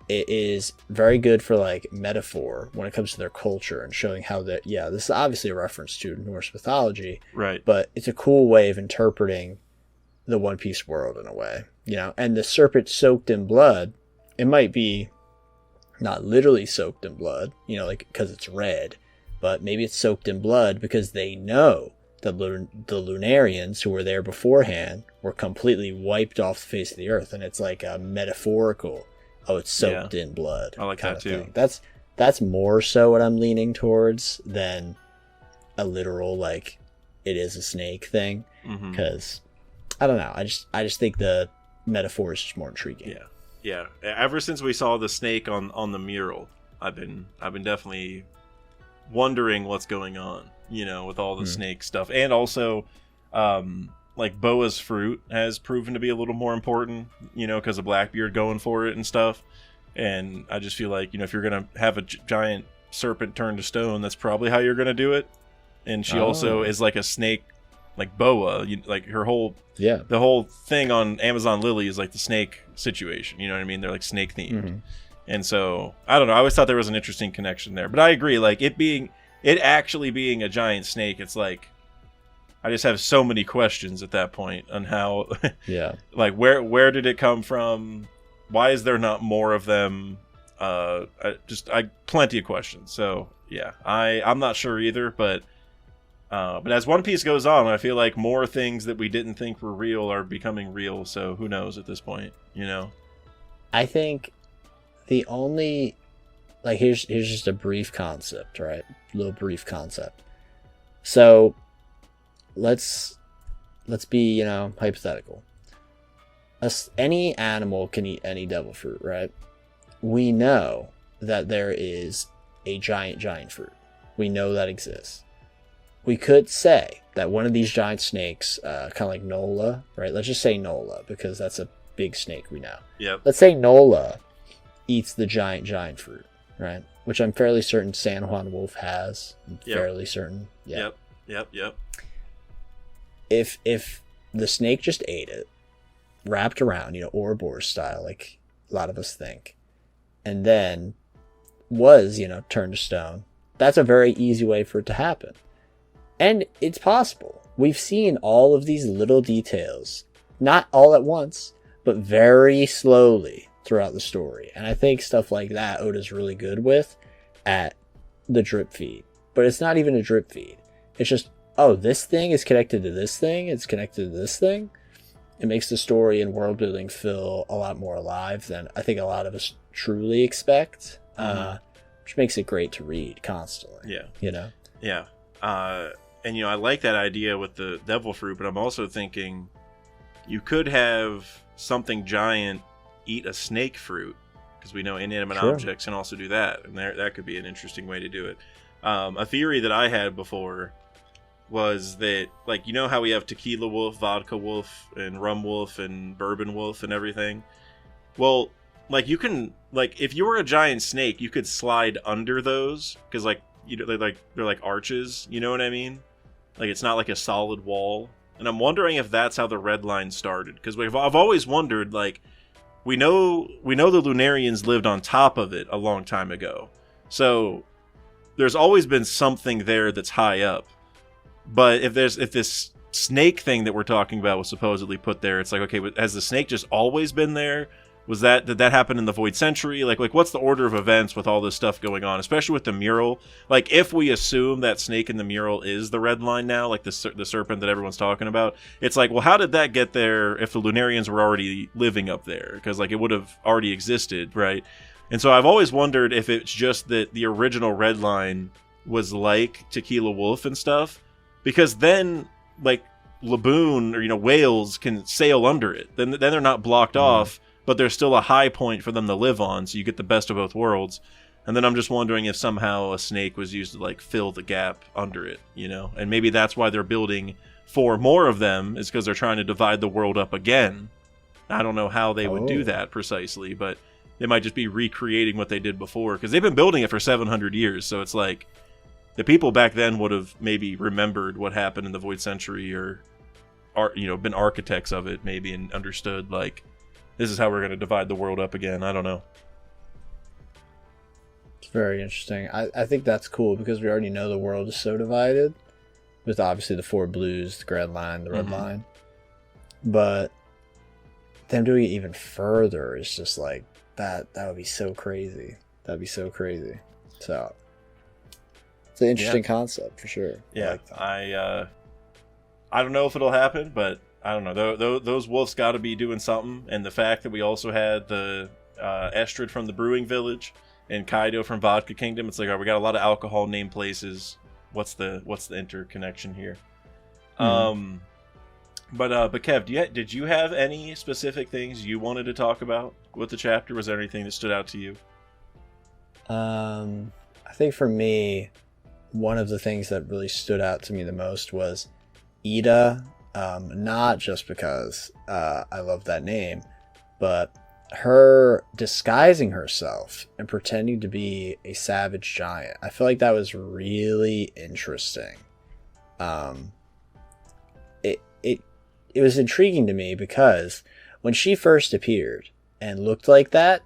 S2: It is very good for like metaphor when it comes to their culture and showing how that, yeah, this is obviously a reference to Norse mythology,
S1: right?
S2: But it's a cool way of interpreting the One Piece world in a way, you know. And the serpent soaked in blood, it might be not literally soaked in blood, you know, like because it's red, but maybe it's soaked in blood because they know that the Lunarians who were there beforehand were completely wiped off the face of the earth, and it's like a metaphorical, oh, it's soaked in blood.
S1: I like that too.
S2: Thing. That's more so what I'm leaning towards than a literal, like, it is a snake thing, because I don't know. I just think the metaphor is just more intriguing.
S1: Yeah. Ever since we saw the snake on the mural, I've been definitely wondering what's going on, you know, with all the snake stuff. And also, like, Boa's fruit has proven to be a little more important, you know, because of Blackbeard going for it and stuff. And I just feel like, you know, if you're going to have a giant serpent turned to stone, that's probably how you're going to do it. And she also is like a snake, like Boa, like her whole, the whole thing on Amazon Lily is like the snake situation, you know what I mean? They're like snake themed. And so, I don't know, I always thought there was an interesting connection there. But I agree, like, it actually being a giant snake, it's like, I just have so many questions at that point on how, like, where did it come from? Why is there not more of them? Plenty of questions. So yeah, I'm not sure either, but as One Piece goes on, I feel like more things that we didn't think were real are becoming real. So who knows at this point, you know?
S2: I think the only, like, here's just a brief concept, right? A little brief concept. So let's be, you know, hypothetical. Any animal can eat any devil fruit, right? We know that there is a giant fruit. We know that exists. We could say that one of these giant snakes, kind of like Nola, right? Let's just say Nola, because that's a big snake we know.
S1: Yep.
S2: Let's say Nola eats the giant fruit. right? Which I'm fairly certain San Juan Wolf has. I'm fairly certain. Yeah.
S1: Yep.
S2: If the snake just ate it, wrapped around, Ouroboros style, like a lot of us think, and then was, turned to stone, that's a very easy way for it to happen. And it's possible. We've seen all of these little details, not all at once, but very slowly throughout the story. And I think stuff like that Oda's really good with at the drip feed. But it's not even a drip feed. It's just, oh, this thing is connected to this thing, it's connected to this thing. It makes the story and world building feel a lot more alive than I think a lot of us truly expect, which makes it great to read constantly.
S1: Yeah. Yeah. And, I like that idea with the devil fruit, but I'm also thinking you could have something giant eat a snake fruit, because we know inanimate objects can also do that, and that could be an interesting way to do it. A theory that I had before was that, like, how we have tequila wolf, vodka wolf, and rum wolf, and bourbon wolf, and everything? Well, like, you can, like, if you were a giant snake, you could slide under those, because, like, they're like arches, you know what I mean? Like, it's not like a solid wall. And I'm wondering if that's how the red line started, because I've always wondered, like, we know the Lunarians lived on top of it a long time ago, so there's always been something there that's high up. But if this snake thing that we're talking about was supposedly put there, it's like, okay, has the snake just always been there? Did that happen in the Void Century? Like what's the order of events with all this stuff going on, especially with the mural? Like, if we assume that snake in the mural is the red line now, like the serpent that everyone's talking about, it's like, well, how did that get there if the Lunarians were already living up there? Because, like, it would have already existed, right? And so I've always wondered if it's just that the original red line was like Tequila Wolf and stuff, because then, like, Laboon or whales can sail under it. Then they're not blocked off, but there's still a high point for them to live on, so you get the best of both worlds. And then I'm just wondering if somehow a snake was used to, like, fill the gap under it, and maybe that's why they're building 4 more of them, is because they're trying to divide the world up again. I don't know how they would do that precisely, but they might just be recreating what they did before, because they've been building it for 700 years, so it's like the people back then would have maybe remembered what happened in the Void Century, or been architects of it maybe, and understood, like, this is how we're going to divide the world up again. I don't know.
S2: It's very interesting. I think that's cool, because we already know the world is so divided, with obviously the 4 blues, the red line, the red line. But them doing it even further is just like, that would be so crazy. That'd be so crazy. So it's an interesting concept for sure.
S1: Yeah, I don't know if it'll happen, but I don't know. Those wolves got to be doing something, and the fact that we also had the Estrid from the Brewing Village and Kaido from Vodka Kingdom, it's like, all right, we got a lot of alcohol named places. What's the interconnection here? But Kev, did you have any specific things you wanted to talk about with the chapter? Was there anything that stood out to you?
S2: I think for me, one of the things that really stood out to me the most was Ida. Not just because I love that name, but her disguising herself and pretending to be a savage giant. I feel like that was really interesting. It was intriguing to me, because when she first appeared and looked like that,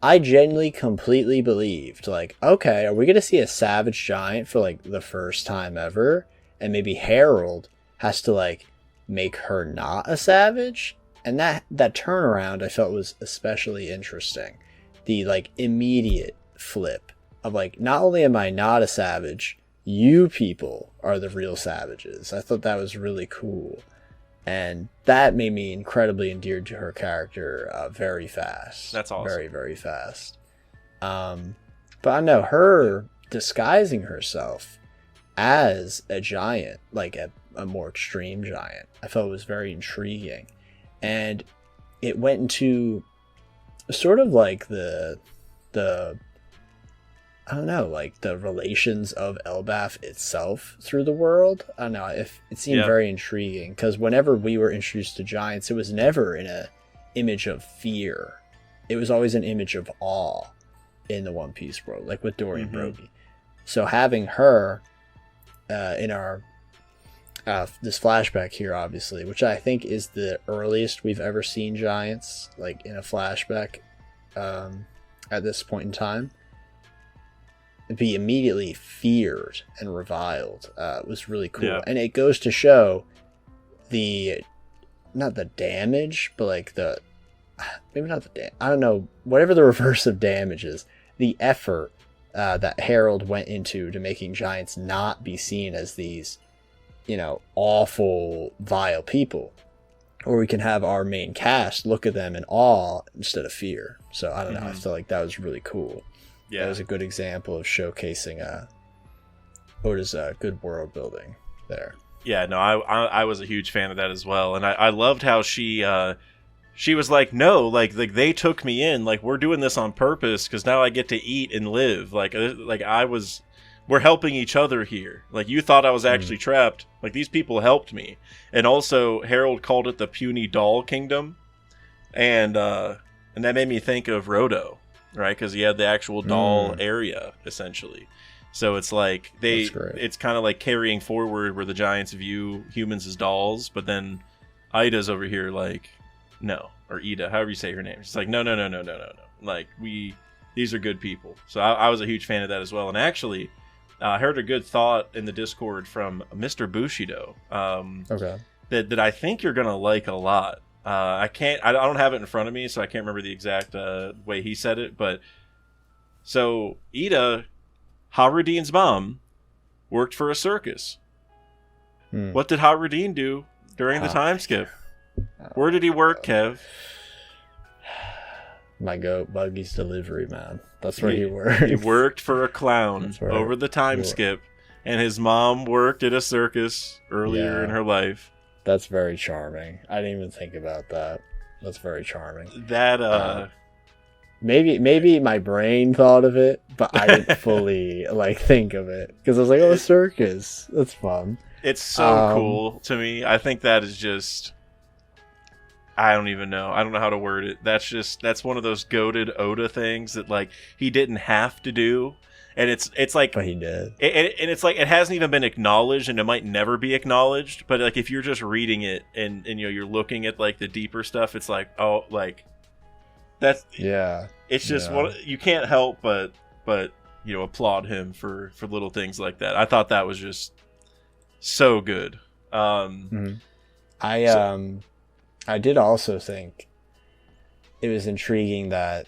S2: I genuinely completely believed, like, okay, are we going to see a savage giant for, like, the first time ever? And maybe Harold has to, like, make her not a savage? And that turnaround I felt was especially interesting. The, like, immediate flip of, like, not only am I not a savage, you people are the real savages. I thought that was really cool. And that made me incredibly endeared to her character very fast.
S1: That's awesome.
S2: Very, very fast. But I know her disguising herself as a giant, like a more extreme giant, I felt was very intriguing. And it went into sort of like the I don't know, like the relations of Elbaf itself through the world. I don't know, it seemed very intriguing, because whenever we were introduced to giants, it was never in a image of fear. It was always an image of awe. in the One Piece world, like with Dory and Brody. So having her in our this flashback here, obviously, which I think is the earliest we've ever seen giants like in a flashback at this point in time, be immediately feared and reviled was really cool. Yeah. And it goes to show not the damage, but like maybe not the I don't know, whatever the reverse of damage is, the effort that Harold went into to making giants not be seen as these, awful, vile people. Or we can have our main cast look at them in awe instead of fear. So I don't know, I feel like that was really cool. Yeah, that was a good example of showcasing Oda's good world building there.
S1: Yeah, no, I was a huge fan of that as well, and I loved how she was like, no, like they took me in, like we're doing this on purpose because now I get to eat and live, we're helping each other here. Like you thought I was actually trapped, like these people helped me, and also Harold called it the puny doll kingdom, and that made me think of Roto, right? Because he had the actual doll area essentially. So it's like it's kind of like carrying forward where the giants view humans as dolls, but then Ida's over here like, no, or Ida, however you say her name. She's like, no. Like these are good people. So I was a huge fan of that as well. And actually, I heard a good thought in the Discord from Mr. Bushido. That I think you're gonna like a lot. I don't have it in front of me, so I can't remember the exact way he said it. But so Ida, Harudine's mom, worked for a circus. What did Harudine do during the time skip? Where did he work, Kev?
S2: My goat Buggy's delivery man. That's where he worked.
S1: He worked for a clown over the time skip, and his mom worked at a circus earlier in her life.
S2: That's very charming. I didn't even think about that. That's very charming.
S1: That
S2: maybe my brain thought of it, but I didn't fully think of it because I was like, "Oh, a circus. That's fun."
S1: It's so cool to me. I think that is just. I don't even know. I don't know how to word it. That's one of those goated Oda things that he didn't have to do, and it's like.
S2: But he did.
S1: And it's like it hasn't even been acknowledged, and it might never be acknowledged. But if you're just reading it and you're looking at the deeper stuff, it's like that's It's just you can't help but applaud him for little things like that. I thought that was just so good.
S2: I did also think it was intriguing that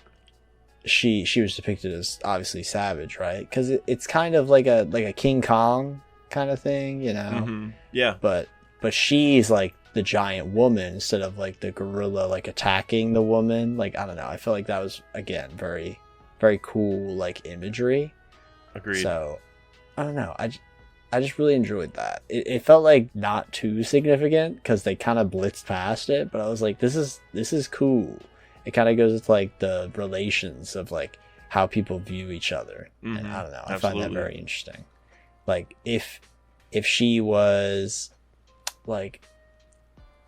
S2: she was depicted as obviously savage, right? Because it's kind of like a King Kong kind of thing,
S1: Yeah.
S2: But she's like the giant woman instead of the gorilla attacking the woman. I don't know. I feel like that was again very, very cool imagery.
S1: Agreed.
S2: So I don't know. I just really enjoyed that. It felt not too significant because they kind of blitzed past it, but I was like, this is cool. It kind of goes with the relations of how people view each other, and I don't know. I find that very interesting. If she was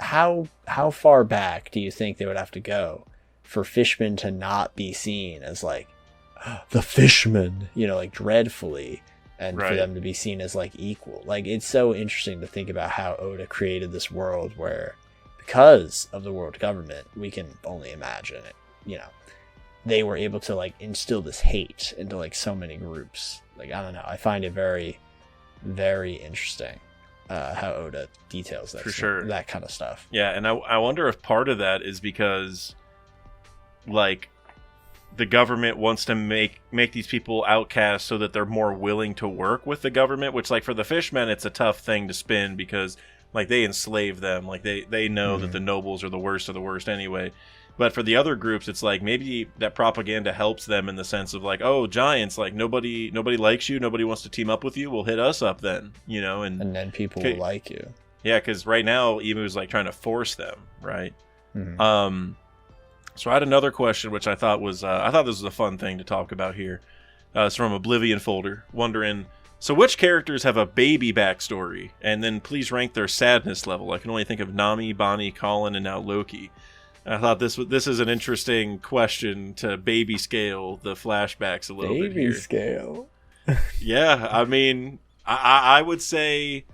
S2: how far back do you think they would have to go for Fishman to not be seen as the Fishman, dreadfully? And for them to be seen as equal. It's so interesting to think about how Oda created this world where, because of the world government, we can only imagine it, they were able to instill this hate into so many groups. I don't know. I find it very, very interesting how Oda details that.
S1: For sure.
S2: That kind of stuff.
S1: Yeah, and I wonder if part of that is because the government wants to make these people outcasts so that they're more willing to work with the government, which for the Fishmen, it's a tough thing to spin because they enslave them. They know that the nobles are the worst of the worst anyway. But for the other groups, it's maybe that propaganda helps them in the sense of oh, giants, nobody likes you. Nobody wants to team up with you. Well, hit us up then, and
S2: then people will like you.
S1: Yeah. Cause right now Emu's trying to force them. Right. So I had another question, which I thought this was a fun thing to talk about here. It's from Oblivion Folder, wondering, so which characters have a baby backstory? And then please rank their sadness level. I can only think of Nami, Bonnie, Colin, and now Loki. I thought this is an interesting question to baby scale the flashbacks a little bit here.
S2: Baby scale.
S1: Yeah, I mean, I would say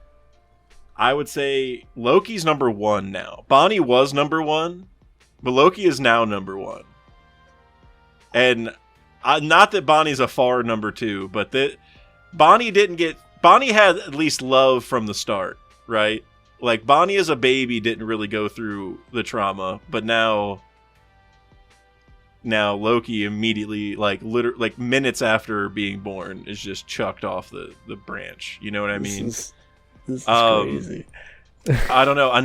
S1: Loki's number 1 now. Bonnie was number 1, but Loki is now number 1. And not that Bonnie's a far number 2, but that Bonnie had at least love from the start, right? Like, Bonnie as a baby didn't really go through the trauma, but now Loki immediately, like minutes after being born, is just chucked off the branch. You know what I mean?
S2: This is crazy.
S1: I don't know.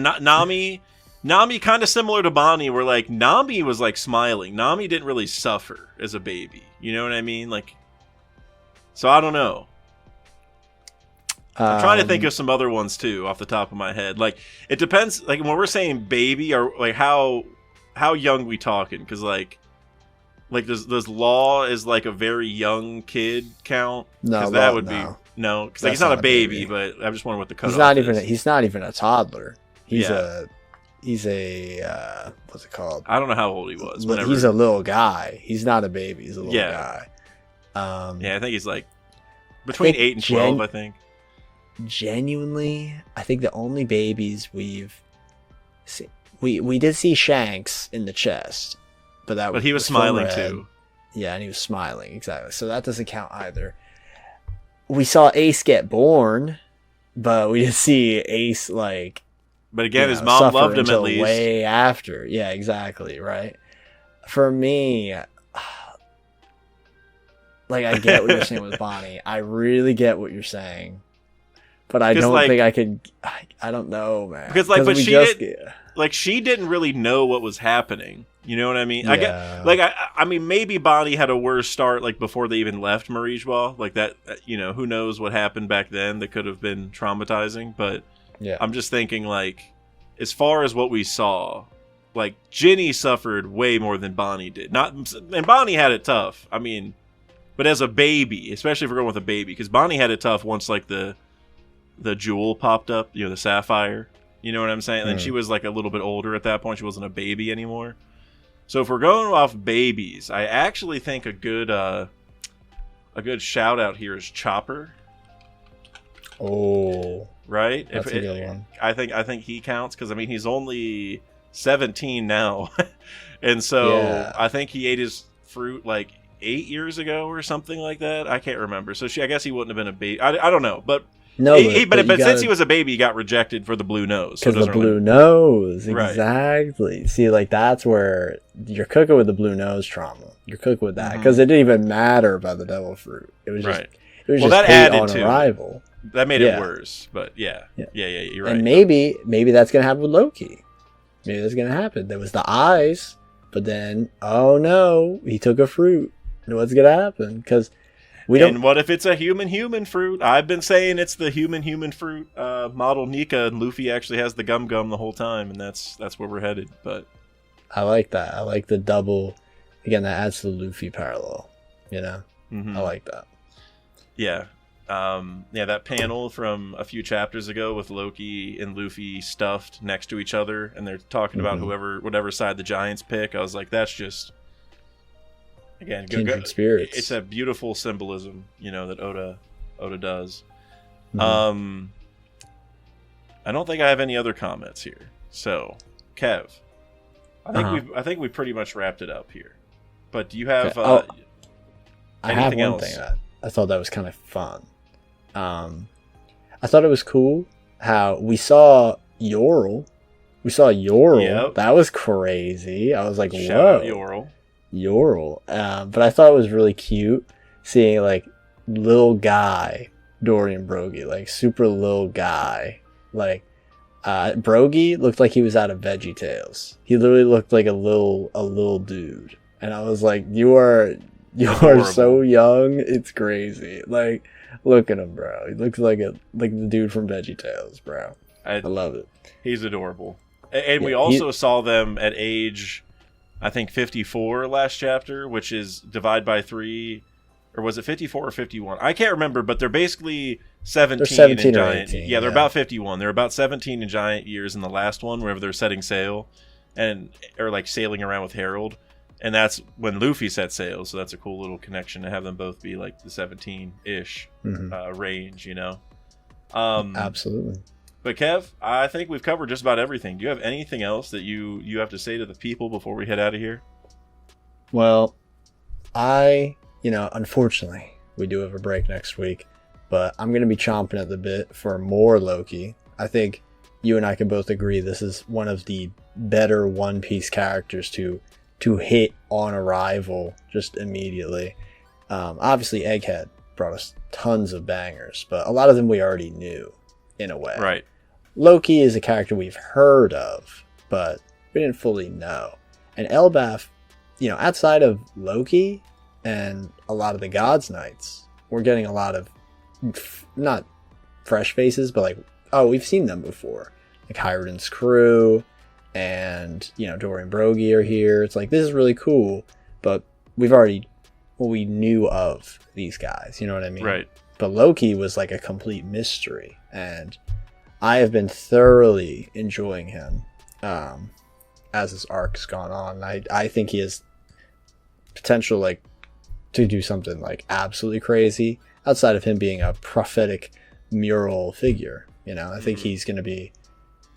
S1: Nami kind of similar to Bonnie, where like Nami was like smiling. Nami didn't really suffer as a baby. You know what I mean? Like, so I don't know. I'm trying to think of some other ones too off the top of my head. Like, it depends. Like, when we're saying baby, or like how young we talking? Because like does Law is like a very young kid count?
S2: No,
S1: because that would
S2: no.
S1: be no. Because like, he's not a baby, but I'm just wondering what the cutoff is.
S2: He's not even a toddler. He's a what's it called?
S1: I don't know how old he was.
S2: He's a little guy. He's not a baby. He's a little guy.
S1: Yeah, I think he's like between 8 and 12. I think.
S2: Genuinely, I think the only babies we've seen, we did see Shanks in the chest, but
S1: he was smiling too.
S2: Yeah, and he was smiling, exactly. So that doesn't count either. We saw Ace get born, but we didn't see Ace like.
S1: But again, his mom loved him at least.
S2: Way after, yeah, exactly, right. For me, like, I get what you're saying with Bonnie. I really get what you're saying. But I don't think I could. I don't know, man.
S1: Because she didn't really know what was happening. You know what I mean?
S2: Yeah.
S1: I mean, maybe Bonnie had a worse start, like before they even left Marijwa. Like that, you know, who knows what happened back then that could have been traumatizing. But
S2: yeah,
S1: I'm just thinking, like, as far as what we saw, like Ginny suffered way more than Bonnie did. And Bonnie had it tough. I mean, but as a baby, especially if we're going with a baby, because Bonnie had it tough once like the jewel popped up, you know, the sapphire. You know what I'm saying? And then she was like a little bit older at that point. She wasn't a baby anymore. So if we're going off babies, I actually think a good shout out here is Chopper.
S2: Oh, right. That's a good one.
S1: I think he counts because I mean he's only 17 now, and so I think he ate his fruit like 8 years ago or something like that. I can't remember. So I guess he wouldn't have been a baby. I don't know, but.
S2: No,
S1: but since he was a baby, he got rejected for the blue nose.
S2: Because the blue nose, exactly. Right. See, like, that's where you're cooking with the blue nose trauma. You're cooking with that because it didn't even matter about the devil fruit. It was just, it was just that added on arrival.
S1: That made it worse. But yeah, you're right.
S2: And maybe that's gonna happen with Loki. Maybe that's gonna happen. There was the eyes, but then oh no, he took a fruit. What's gonna happen? Because.
S1: And what if it's a human fruit? I've been saying it's the human fruit model Nika, and Luffy actually has the gum the whole time, and that's where we're headed. But
S2: I like that. I like the double. Again, that adds to the Luffy parallel. You know, I like that.
S1: Yeah, that panel from a few chapters ago with Loki and Luffy stuffed next to each other, and they're talking about whatever side the Giants pick. I was like, that's just. Again,
S2: kindred spirits.
S1: It's a beautiful symbolism, you know, that Oda does.
S2: Mm-hmm.
S1: I don't think I have any other comments here. So, Kev, I think we pretty much wrapped it up here. But do you have
S2: I have one
S1: else?
S2: Thing I thought that was kind of fun. I thought it was cool how we saw Yorl.
S1: Yep.
S2: That was crazy. I was like, whoa.
S1: Shout out Yorl.
S2: But I thought it was really cute seeing like little guy Dorian Broggie, like super little guy. Like Broggie looked like he was out of VeggieTales. He literally looked like a little dude, and I was like, you are so young, it's crazy. Like, look at him, bro. He looks like the dude from VeggieTales, bro. I love it.
S1: He's adorable, and we also saw them at age. I think 54 last chapter, which is divide by 3, or was it 54 or 51? I can't remember, but they're basically 17 in giant.
S2: 18,
S1: they're about 51. They're about 17 in giant years in the last one, wherever they're setting sail. and or like sailing around with Harold, and that's when Luffy set sail. So that's a cool little connection to have them both be like the 17-ish range, you know.
S2: Absolutely.
S1: But Kev, I think we've covered just about everything. Do you have anything else that you have to say to the people before we head out of here?
S2: Well, unfortunately, we do have a break next week, but I'm going to be chomping at the bit for more Loki. I think you and I can both agree this is one of the better One Piece characters to hit on arrival just immediately. Obviously, Egghead brought us tons of bangers, but a lot of them we already knew in a way.
S1: Right.
S2: Loki is a character we've heard of, but we didn't fully know. And Elbaf, outside of Loki and a lot of the Gods Knights, we're getting a lot of not fresh faces, but like, oh, we've seen them before. Like Hyruden's crew and, Dorian Broggie are here. It's like, this is really cool, but we knew of these guys, you know what I mean?
S1: Right.
S2: But Loki was like a complete mystery, and I have been thoroughly enjoying him as this arc's gone on. I think he has potential like to do something like absolutely crazy outside of him being a prophetic mural figure. I think he's going to be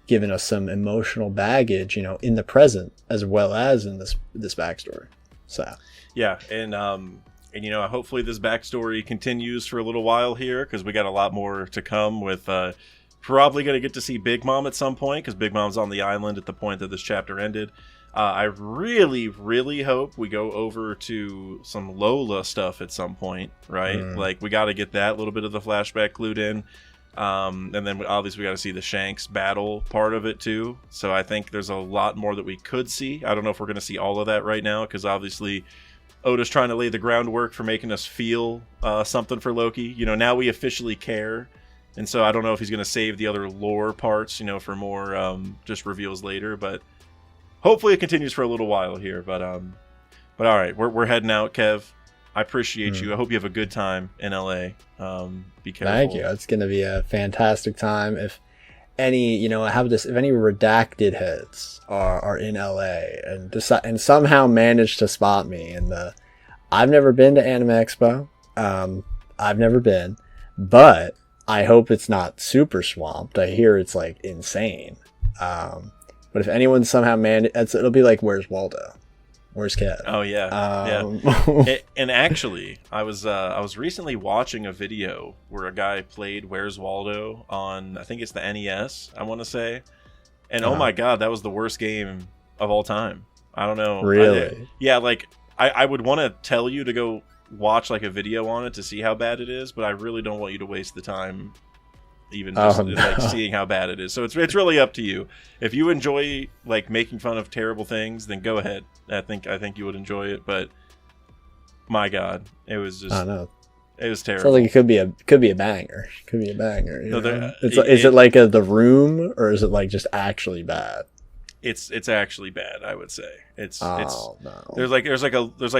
S2: giving us some emotional baggage, in the present as well as in this backstory. So
S1: yeah, and hopefully this backstory continues for a little while here, because we got a lot more to come with. Probably going to get to see Big Mom at some point, because Big Mom's on the island at the point that this chapter ended. I really, really hope we go over to some Lola stuff at some point, right? Like, we got to get that little bit of the flashback glued in. And then obviously we got to see the Shanks battle part of it too. So I think there's a lot more that we could see. I don't know if we're going to see all of that right now, because obviously Oda's trying to lay the groundwork for making us feel something for Loki. Now we officially care. And so I don't know if he's going to save the other lore parts, for more just reveals later. But hopefully it continues for a little while here. But all right, we're heading out, Kev. I appreciate you. I hope you have a good time in LA. Be careful.
S2: Thank you. It's going to be a fantastic time. If any, if any redacted heads are in LA and somehow manage to spot me, and I've never been to Anime Expo. I've never been, but I hope it's not super swamped. I hear it's like insane. But if anyone somehow it'll be like, where's Waldo? Where's Kev?
S1: Oh yeah, and actually, I was recently watching a video where a guy played Where's Waldo on, I think it's the NES, I want to say, and oh my god, that was the worst game of all time. I don't know.
S2: Really?
S1: I would want to tell you to go watch like a video on it to see how bad it is, but I really don't want you to waste the time even just like seeing how bad it is. So it's really up to you. If you enjoy like making fun of terrible things, then go ahead. I think you would enjoy it, but my god, it was just, I don't know. It was terrible.
S2: Sounds like it could be a banger. Could be a banger. Is it like The Room, or is it like just actually bad?
S1: It's actually bad, I would say.
S2: No.
S1: There's like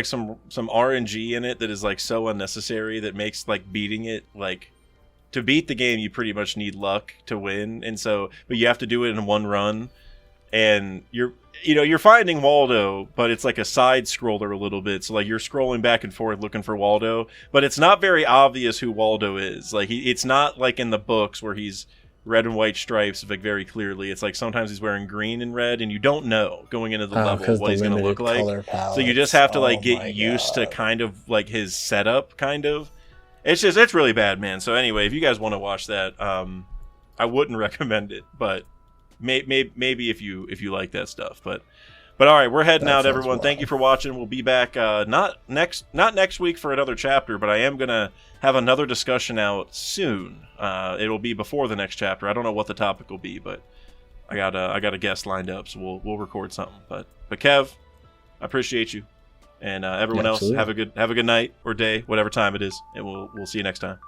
S1: some RNG in it that is like so unnecessary that makes like beating it, like, to beat the game you pretty much need luck to win, and so but you have to do it in one run, and you're finding Waldo, but it's like a side scroller a little bit, so like you're scrolling back and forth looking for Waldo, but it's not very obvious who Waldo is. Like it's not like in the books where he's red and white stripes, like very clearly. It's like sometimes he's wearing green and red, and you don't know going into the level what he's going to look like. So you just have to like get used to kind of like his setup, kind of. It's really bad, man. So anyway, if you guys want to watch that, I wouldn't recommend it, but maybe if you like that stuff. But all right, we're heading out, everyone. Wild. Thank you for watching. We'll be back not next week for another chapter, but I am gonna have another discussion out soon. It'll be before the next chapter. I don't know what the topic will be, but I got a guest lined up, so we'll record something. But Kev, I appreciate you, and everyone else have a good night or day, whatever time it is, and we'll see you next time.